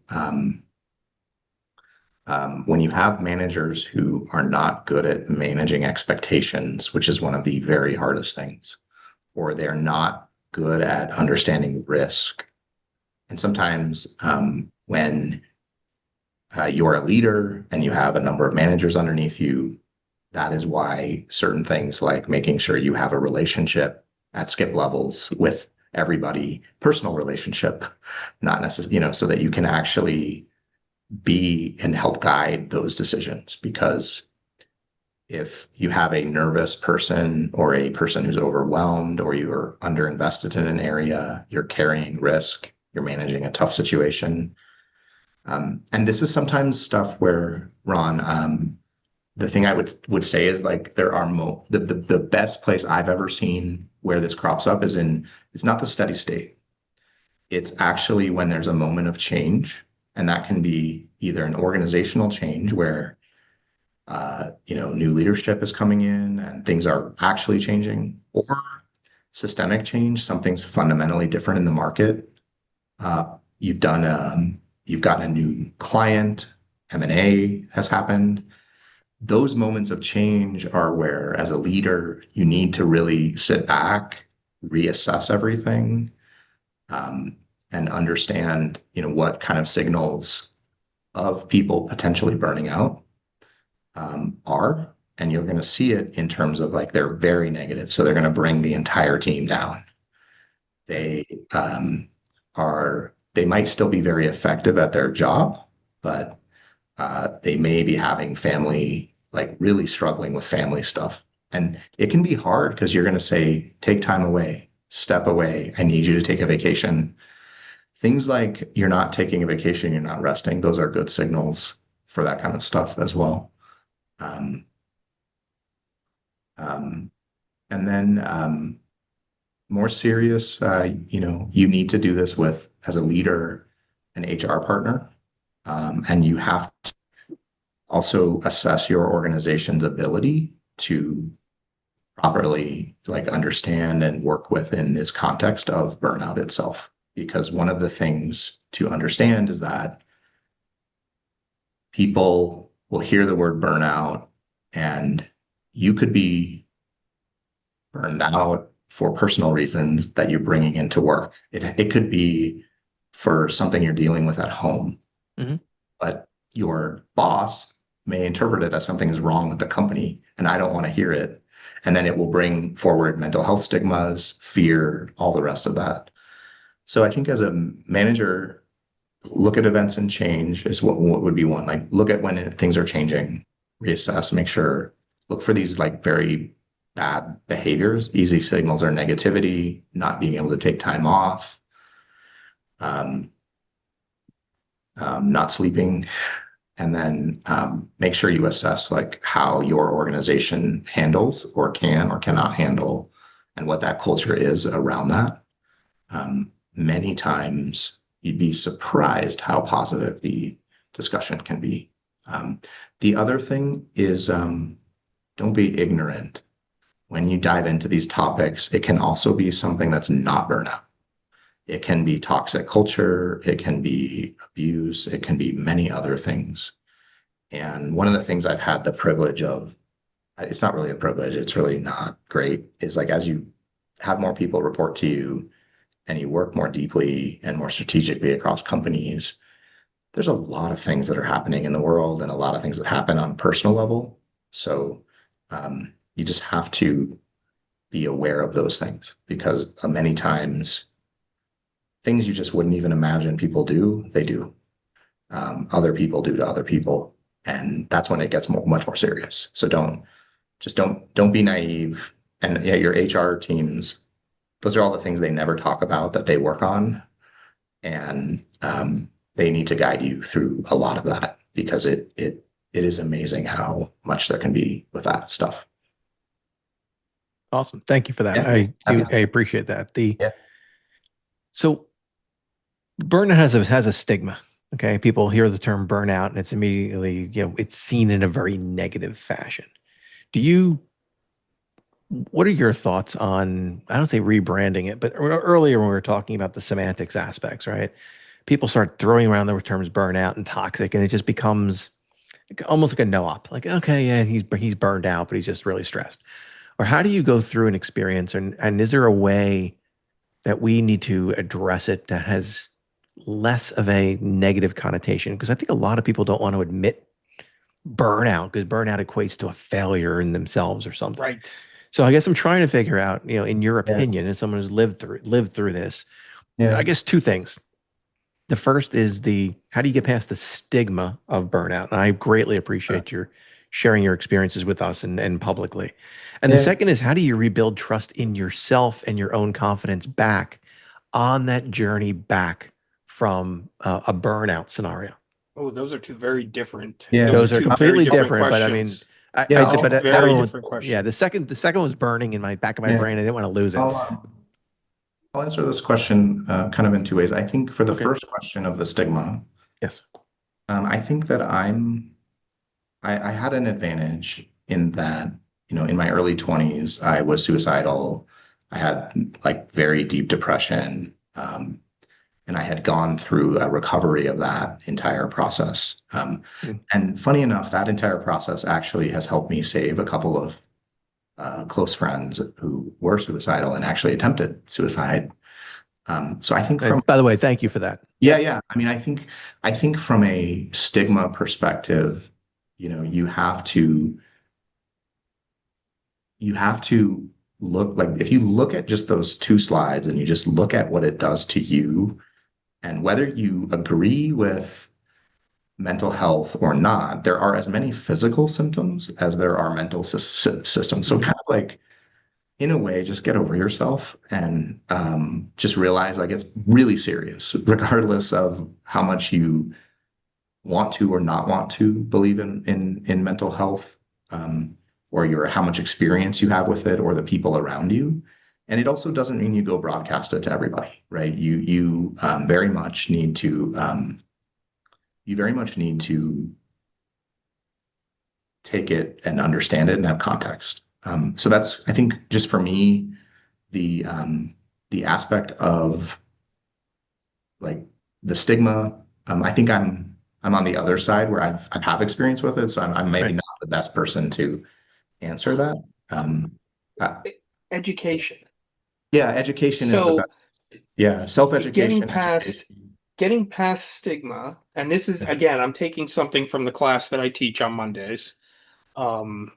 when you have managers who are not good at managing expectations, which is one of the very hardest things, or they're not good at understanding risk. And sometimes when you're a leader and you have a number of managers underneath you, that is why certain things like making sure you have a relationship at skip levels with everybody, personal relationship, not necessarily, so that you can actually be and help guide those decisions. Because if you have a nervous person or a person who's overwhelmed or you're underinvested in an area, you're carrying risk, you're managing a tough situation. And this is sometimes stuff where, Ron, the thing I would say is like there are the best place I've ever seen where this crops up is it's not the steady state. It's actually when there's a moment of change, and that can be either an organizational change where new leadership is coming in and things are actually changing, or systemic change, something's fundamentally different in the market. You've gotten a new client, M&A has happened. Those moments of change are where, as a leader, you need to really sit back, reassess everything, and understand, what kind of signals of people potentially burning out are. And you're going to see it in terms of like they're very negative. So they're going to bring the entire team down. They they might still be very effective at their job, but they may be having family, like really struggling with family stuff. And it can be hard because you're going to say, take time away, step away. I need you to take a vacation. Things like you're not taking a vacation, you're not resting. Those are good signals for that kind of stuff as well. And then more serious, you need to do this with, as a leader, an HR partner. And you have to also assess your organization's ability to properly like understand and work within this context of burnout itself. Because one of the things to understand is that people will hear the word burnout and you could be burned out for personal reasons that you're bringing into work. It could be for something you're dealing with at home. Mhm. But your boss may interpret it as something is wrong with the company, and I don't want to hear it. And then it will bring forward mental health stigmas, fear, all the rest of that. So I think as a manager, look at events and change is what would be one. Like look at when things are changing, reassess, make sure, look for these like very bad behaviors. Easy signals are negativity, not being able to take time off, not sleeping, and then make sure you assess like how your organization handles or can or cannot handle and what that culture is around that. Many times you'd be surprised how positive the discussion can be. The other thing is don't be ignorant. When you dive into these topics, it can also be something that's not burnout. It can be toxic culture, it can be abuse, it can be many other things. And one of the things I've had the privilege of, it's not really a privilege, it's really not great, is like as you have more people report to you and you work more deeply and more strategically across companies, there's a lot of things that are happening in the world and a lot of things that happen on a personal level. So you just have to be aware of those things because many times things you just wouldn't even imagine people do, they do. Other people do to other people. And that's when it gets much more serious. So don't be naive. And yeah, your HR teams, those are all the things they never talk about that they work on. And they need to guide you through a lot of that because it is amazing how much there can be with that stuff. Awesome. Thank you for that. Yeah. I appreciate that. Yeah. So burnout has a stigma. Okay. People hear the term burnout and it's immediately, it's seen in a very negative fashion. What are your thoughts on, I don't say rebranding it, but earlier when we were talking about the semantics aspects, right? People start throwing around the terms burnout and toxic, and it just becomes almost like a no-op. Like, okay, yeah, he's burned out, but he's just really stressed. Or how do you go through an experience, and is there a way that we need to address it that has less of a negative connotation? Because I think a lot of people don't want to admit burnout because burnout equates to a failure in themselves or something. Right. So I guess I'm trying to figure out, in your opinion, as someone who's lived through this, I guess two things. The first is how do you get past the stigma of burnout? And I greatly appreciate your sharing your experiences with us and publicly. And the second is how do you rebuild trust in yourself and your own confidence back on that journey back from a burnout scenario? Oh, those are two very different. Yeah. Those are two completely very different, but I mean, questions. I Very don't know. different questions. Yeah, the second was burning in my back of my brain. I didn't want to lose it. I'll answer this question kind of in two ways. I think for the first question of the stigma, Yes. I think that I had an advantage in that, in my early 20s, I was suicidal. I had like very deep depression. And I had gone through a recovery of that entire process. And funny enough, that entire process actually has helped me save a couple of close friends who were suicidal and actually attempted suicide. So I think By the way, thank you for that. Yeah. I mean, I think from a stigma perspective, you have to look like if you look at just those two slides and you just look at what it does to you and whether you agree with mental health or not, there are as many physical symptoms as there are mental systems. So kind of like, in a way, just get over yourself and just realize like it's really serious, regardless of how much you want to or not want to believe in mental health, or how much experience you have with it or the people around you. And it also doesn't mean you go broadcast it to everybody, right? You very much need to take it and understand it and have context. So that's, I think, just for me, the aspect of like the stigma. I think I'm on the other side where I have experience with it, so I'm maybe not the best person to answer that. Education. Yeah, education is the best. Yeah, self-education. Getting past education. getting past stigma, and this is again, I'm taking something from the class that I teach on Mondays. Um,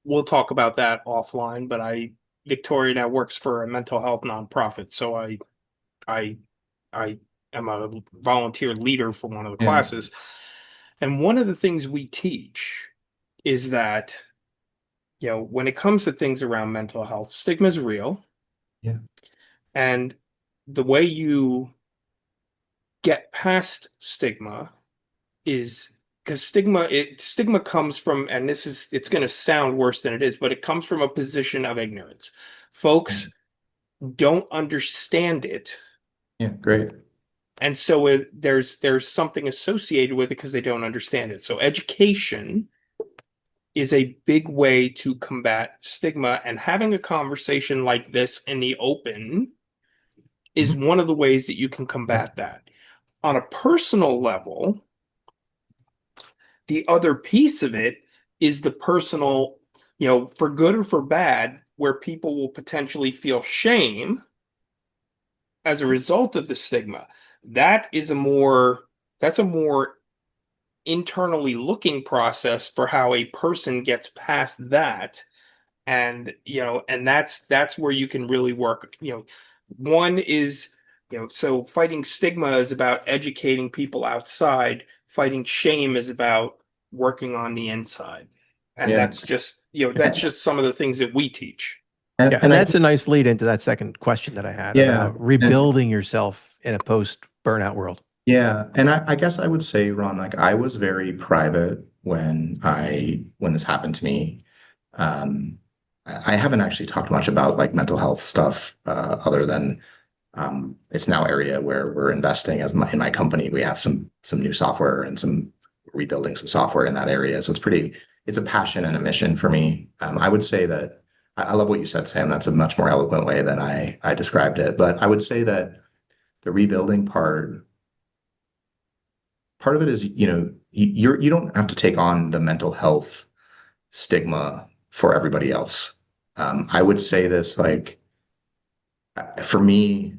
we'll talk about that offline, but Victoria now works for a mental health nonprofit, so I I am a volunteer leader for one of the Yeah. classes. And one of the things we teach is that, when it comes to things around mental health, stigma is real. Yeah. And the way you get past stigma is because stigma comes from, and it's going to sound worse than it is, but it comes from a position of ignorance. Folks don't understand it. Yeah, great. And so there's something associated with it because they don't understand it. So education is a big way to combat stigma, and having a conversation like this in the open is one of the ways that you can combat that. On a personal level, the other piece of it is the personal, for good or for bad, where people will potentially feel shame as a result of the stigma. That's a more internally looking process for how a person gets past that. And that's where you can really work. One is, so fighting stigma is about educating people outside. Fighting shame is about working on the inside. And Yeah. that's just some of the things that we teach. Yeah, and I that's a nice lead into that second question that I had about rebuilding yourself in a post-burnout world. Yeah, and I guess I would say, Ron, like I was very private when this happened to me. I haven't actually talked much about like mental health stuff, other than it's now area where we're investing in my company. We have some new software and some rebuilding some software in that area. So it's a passion and a mission for me. I would say that I love what you said, Sam. That's a much more eloquent way than I described it. But I would say that the rebuilding part of it is, you don't have to take on the mental health stigma for everybody else. I would say this, like, for me,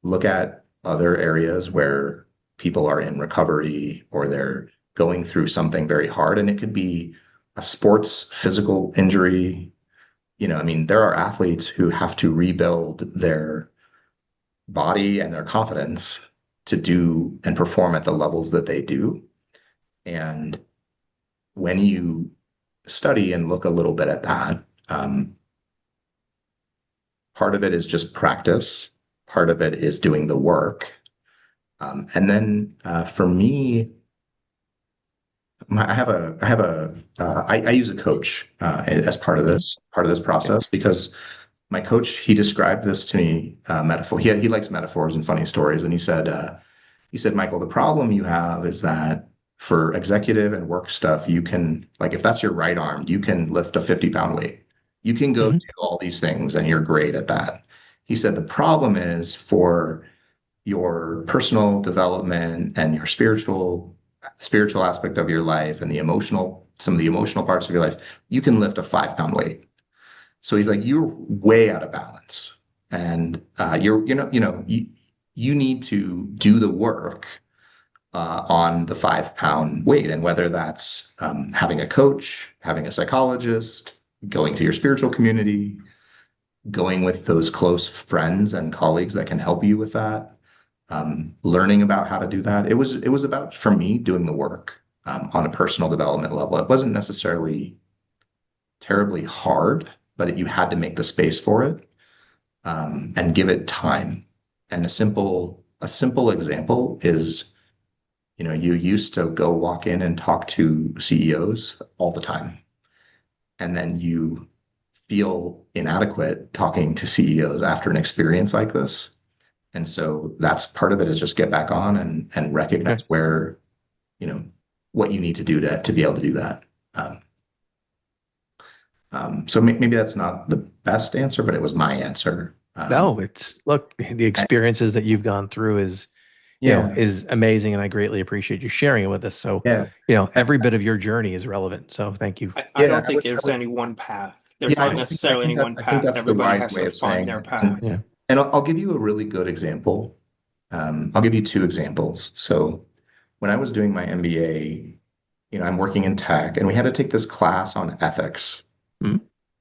look at other areas where people are in recovery or they're going through something very hard, and it could be a sports physical injury. I mean, there are athletes who have to rebuild their body and their confidence to do and perform at the levels that they do. And when you study and look a little bit at that, part of it is just practice. Part of it is doing the work. And then for me, I use a coach as part of this process, because my coach, he described this to me, metaphor. He likes metaphors and funny stories. And he said, Michael, the problem you have is that for executive and work stuff, you can, like, if that's your right arm, you can lift a 50-pound weight. You can go do all these things and you're great at that. He said, the problem is for your personal development and your spiritual aspect of your life and some of the emotional parts of your life, you can lift a 5-pound weight. So he's like, you're way out of balance, and you need to do the work on the 5-pound weight, and whether that's having a coach, having a psychologist, going to your spiritual community, going with those close friends and colleagues that can help you with that, learning about how to do that. It was about, for me, doing the work on a personal development level. It wasn't necessarily terribly hard, but you had to make the space for it, and give it time. And a simple example is, you used to go walk in and talk to CEOs all the time, and then you feel inadequate talking to CEOs after an experience like this. And so that's part of it, is just get back on and recognize where, what you need to do to be able to do that. So maybe that's not the best answer, but it was my answer. No, look, the experiences that you've gone through is amazing, and I greatly appreciate you sharing it with us. So, every bit of your journey is relevant. So thank you. I don't think there's any one path. There's not necessarily any one path. That's the Everybody wise has way to of saying find their it. path. Yeah. And I'll give you a really good example. I'll give you two examples. So when I was doing my MBA, I'm working in tech, and we had to take this class on ethics. Mhm.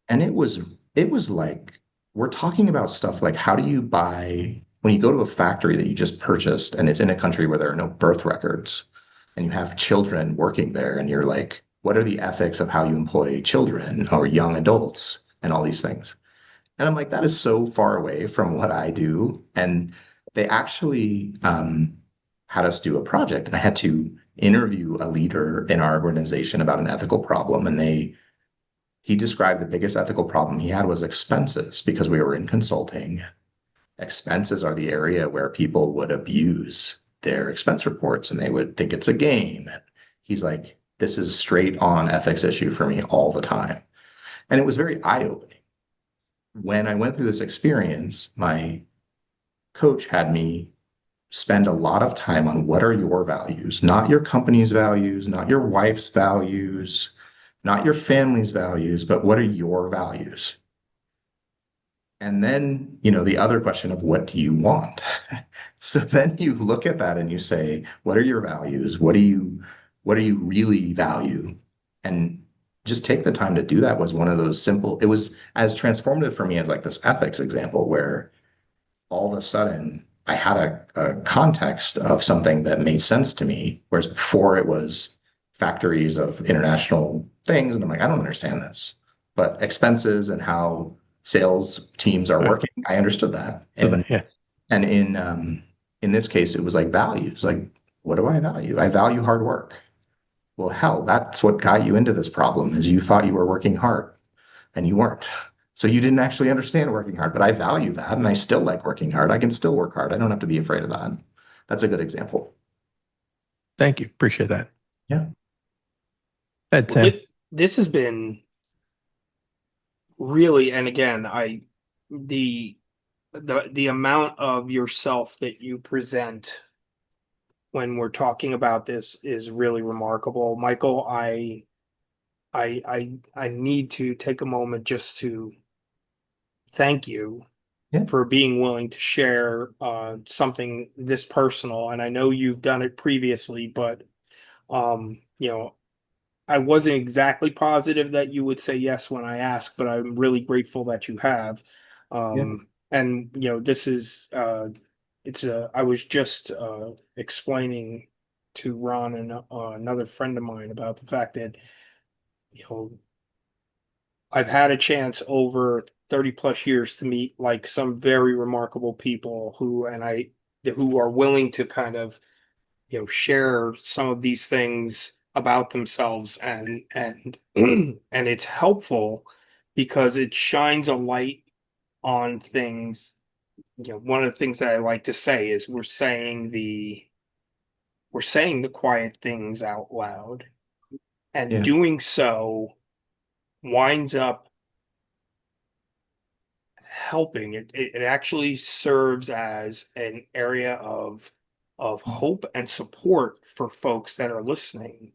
And it was like we're talking about stuff like how do you buy when you go to a factory that you just purchased and it's in a country where there are no birth records and you have children working there and you're like, what are the ethics of how you employ children or young adults and all these things? And I'm like, that is so far away from what I do. And they actually had us do a project, and I had to interview a leader in our organization about an ethical problem. And he described the biggest ethical problem he had was expenses because we were in consulting. Expenses are the area where people would abuse their expense reports and they would think it's a game. And he's like, this is straight on ethics issue for me all the time. And it was very eye-opening. When I went through this experience, my coach had me spend a lot of time on what are your values, not your company's values, not your wife's values, not your family's values, but what are your values? And then, the other question of what do you want? So then you look at that and you say, what are your values? What do you really value? And just take the time to do that was one of those simple, it was as transformative for me as like this ethics example where all of a sudden I had a context of something that made sense to me, whereas before it was factories of international things. And I'm like, I don't understand this. But expenses and how sales teams are Right. working, I understood that. So yeah. And in this case, it was like values. Like, what do I value? I value hard work. Well, hell, that's what got you into this problem is you thought you were working hard and you weren't. So you didn't actually understand working hard, but I value that and I still like working hard. I can still work hard. I don't have to be afraid of that. That's a good example. Thank you. Appreciate that. Yeah. Ed, Well, Sam. this has been really, and again, the the amount of yourself that you present when we're talking about this is really remarkable. Michael, I need to take a moment just to thank you Yeah. for being willing to share something this personal. And I know you've done it previously, but you know, I wasn't exactly positive that you would say yes when I asked, but I'm really grateful that you have. Yeah. And this is I was just explaining to Ron and another friend of mine about the fact that you know I've had a chance over 30 plus years to meet like some very remarkable people who are willing to kind of share some of these things about themselves and and it's helpful because it shines a light on things. One of the things that I like to say is we're saying the quiet things out loud, and Yeah. doing so winds up helping. It actually serves as an area of hope and support for folks that are listening,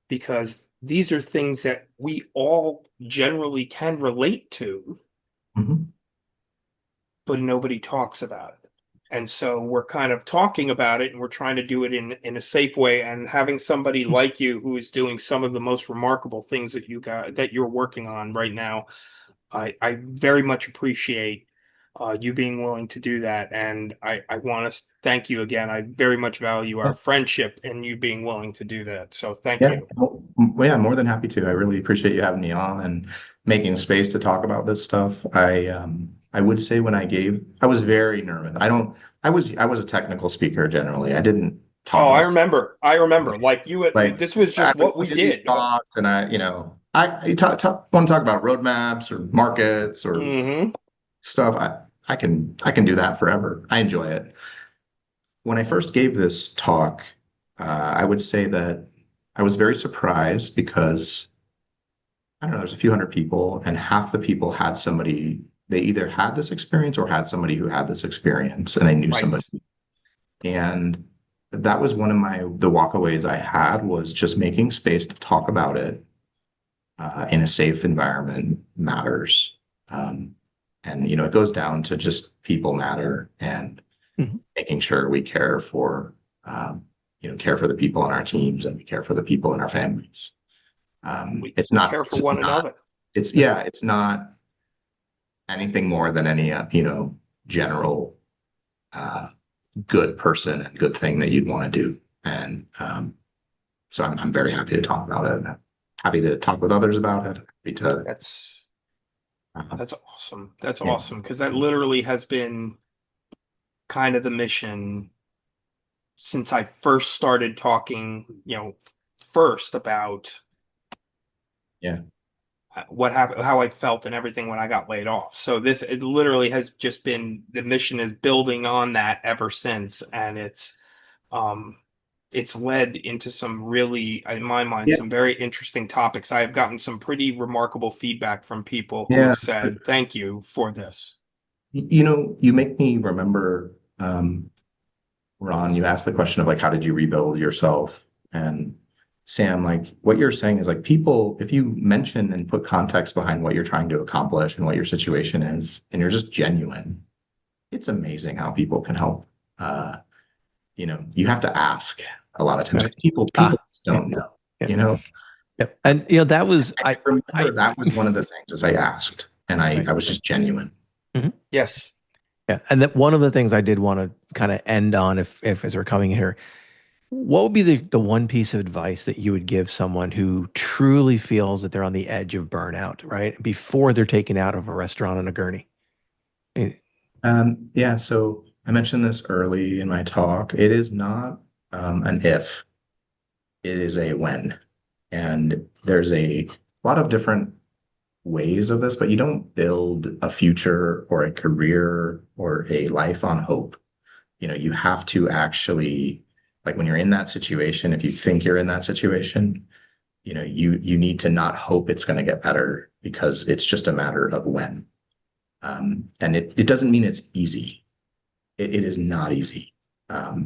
because these are things that we all generally can relate to, Mhm. but nobody talks about it. And so we're kind of talking about it and we're trying to do it in a safe way, and having somebody like you who is doing some of the most remarkable things that you're working on right now. I very much appreciate you being willing to do that. And I want to thank you again. I very much value our friendship and you being willing to do that. So thank Yeah. you. Well, yeah, more than happy to. I really appreciate you having me on and making space to talk about this stuff. I would say I was very nervous. I was a technical speaker generally. I didn't Oh, talk I about remember. I remember. Like like this was I just would what we do these did. talks and want to talk about roadmaps or markets or Hmm. stuff. I can do that forever. I enjoy it. When I first gave this talk, I would say that I was very surprised because I don't know, there's a few hundred people, and half the people had somebody, they either had this experience or had somebody who had this experience, and they knew somebody. Right. And that was one of the walkaways I had was just making space to talk about it in a safe environment matters. And it goes down to just people matter. And Mhm. making sure we care for, care for the people on our teams, and we care for the people in our families. It's We not, care for one another. it's not anything more than any, general, uh, good person and good thing that you'd want to do. And, so I'm very happy to talk about it. Happy to talk with others about it. Happy to, That's uh, awesome. That's yeah. awesome, because that literally has been kind of the mission since I first started talking, first about Yeah. what happened, how I felt and everything when I got laid off. So it literally has just been, the mission is building on that ever since. And it's led into some really, in my mind, Yeah. some very interesting topics. I have gotten some pretty remarkable feedback from people who Yeah. have said, thank you for this. You make me remember, Ron, you asked the question of like, how did you rebuild yourself? And Sam, like what you're saying is like people, if you mention and put context behind what you're trying to accomplish and what your situation is, and you're just genuine, it's amazing how people can help. Uh, you have to ask a lot of times. Right. People just Yeah. don't know, Yeah. you know? Yep. And that was I remember that was one of the things as I asked, and Right. I was just genuine. Yes. Yeah. And that one of the things I did want to kind of end on, if as we're coming here, what would be the one piece of advice that you would give someone who truly feels that they're on the edge of burnout, right? Before they're taken out of a restaurant on a gurney? Eh, Yeah, so I mentioned this early in my talk. It is not, an if, it is a when. And there's a lot of different ways of this, but you don't build a future or a career or a life on hope. You have to actually, like when you're in that situation, if you think you're in that situation, you need to not hope it's going to get better, because it's just a matter of when. And it doesn't mean it's easy. It is not easy,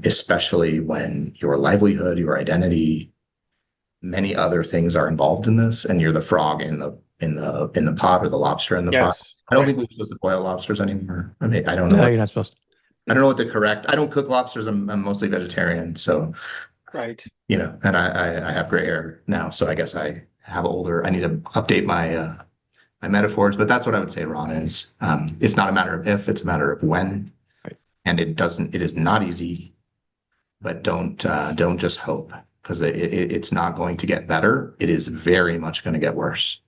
especially when your livelihood, your identity, many other things are involved in this, and you're the frog in the pot, or the lobster in the pot. Yes. I don't think we're supposed to boil lobsters anymore. I mean, No, you're not supposed to. I don't know what the correct. I don't cook lobsters. I'm mostly vegetarian, so Right. and I have gray hair now, so I guess I have older. I need to update my metaphors, but that's what I would say, Ron, is, it's not a matter of if, it's a matter of when. Right. And it is not easy, but don't just hope, because it's not going to get better. It is very much going to get worse.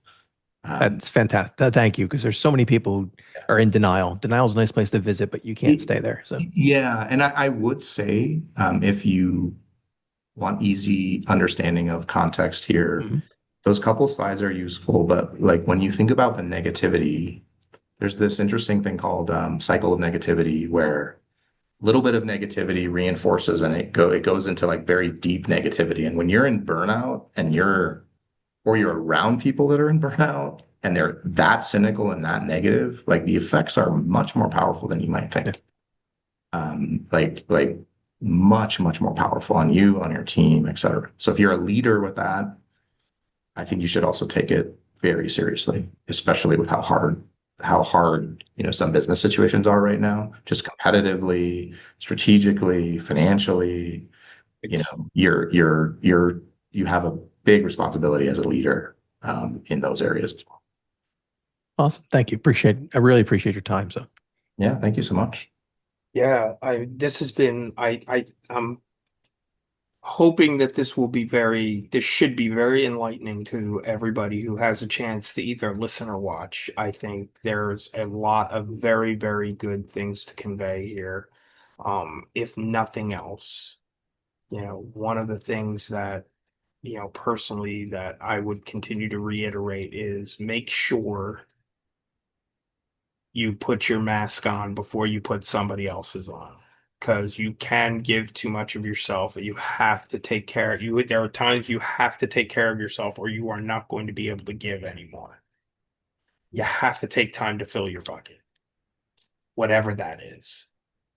That's fantastic. Thank you, because there's so many people who are in denial. Denial is a nice place to visit, but you can't stay there. So Yeah, and I would say, if you want easy understanding of context here, those couple slides are useful, but like when you think about the negativity, there's this interesting thing called, cycle of negativity, where a little bit of negativity reinforces, and it goes into like very deep negativity. And when you're in burnout and you're around people that are in burnout and they're that cynical and that negative, like the effects are much more powerful than you might think. Yeah. Like much, much more powerful on you, on your team, et cetera. So if you're a leader with that, I think you should also take it very seriously, especially with how hard, some business situations are right now, just competitively, strategically, financially. You have a big responsibility as a leader, in those areas as well. awesome. Thank you. I really appreciate your time. So Yeah, thank you so much. Yeah. This has been, I'm hoping that this should be very enlightening to everybody who has a chance to either listen or watch. I think there's a lot of very, very good things to convey here. If nothing else, one of the things that, personally that I would continue to reiterate is make sure you put your mask on before you put somebody else's on, because you can give too much of yourself. You have to take care of you. There are times you have to take care of yourself, or you are not going to be able to give anymore. You have to take time to fill your bucket, whatever that is.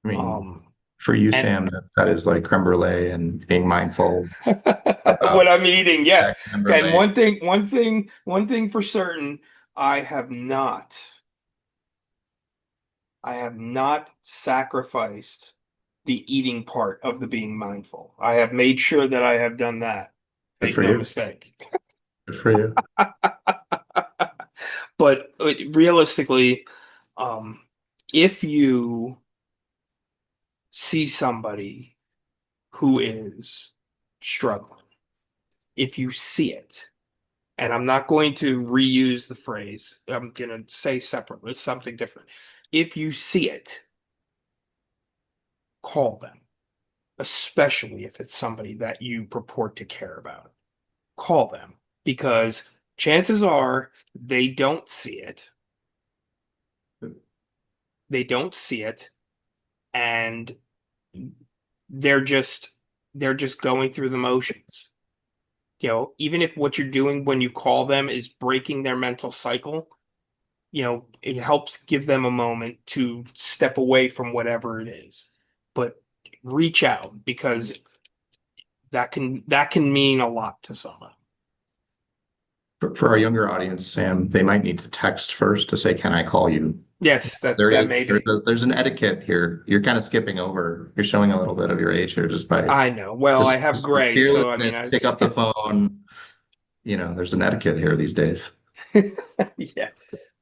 I mean, Um, for you, and Sam, that is like creme brulee and being mindful about what I'm eating, yes. creme And brulee. one thing for certain, I have not sacrificed the eating part of the being mindful. I have made sure that I have done that. Good Make for no you. mistake. Good for you. But realistically, if you see somebody who is struggling, if you see it, and I'm not going to reuse the phrase, I'm going to say separately, something different. If you see it, call them, especially if it's somebody that you purport to care about. Call them, because chances are they don't see it. They don't see it, and they're just going through the motions. Even if what you're doing when you call them is breaking their mental cycle, it helps give them a moment to step away from whatever it is. But reach out, because that can mean a lot to someone. For our younger audience, Sam, they might need to text first to say, "Can I call you?" Yes, that may be. There's an etiquette here. You're kind of skipping over. You're showing a little bit of your age here just by I know. Well, I have just gray, so I mean, fearlessness. Pick up the phone. There's an etiquette here these days. yes.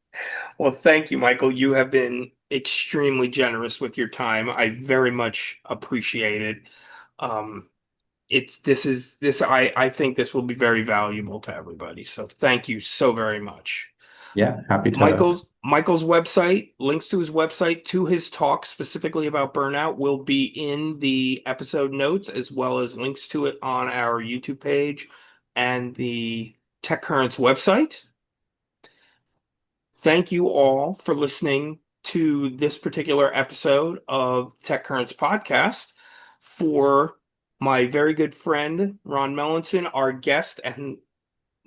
Well, thank you, Michael. You have been extremely generous with your time. I very much appreciate it. I think this will be very valuable to everybody. So thank you so very much. Yeah, happy to. Michael's website, links to his website, to his talk specifically about burnout, will be in the episode notes, as well as links to it on our YouTube page and the TechCurrents website. Thank you all for listening to this particular episode of TechCurrents podcast. For my very good friend, Ron Melanson, our guest, and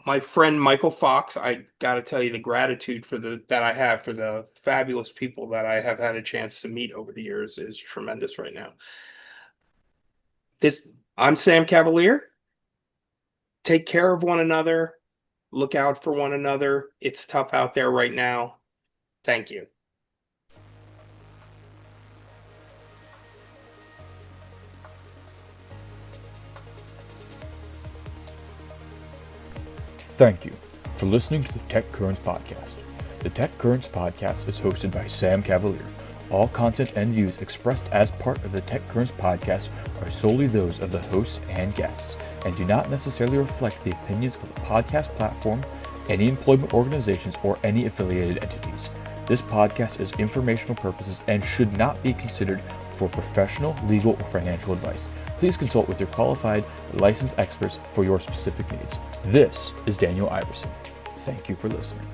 my friend Michael Fox, I got to tell you, the gratitude that I have for the fabulous people that I have had a chance to meet over the years is tremendous right now. I'm Sam Cavaliere. Take care of one another. Look out for one another. It's tough out there right now. Thank you. Thank you for listening to the TechCurrents podcast. The TechCurrents podcast is hosted by Sam Cavaliere. All content and views expressed as part of the TechCurrents podcast are solely those of the hosts and guests, and do not necessarily reflect the opinions of the podcast platform, any employment organizations, or any affiliated entities. This podcast is informational purposes and should not be considered for professional, legal, or financial advice. Please consult with your qualified, licensed experts for your specific needs. This is Daniel Iverson. Thank you for listening.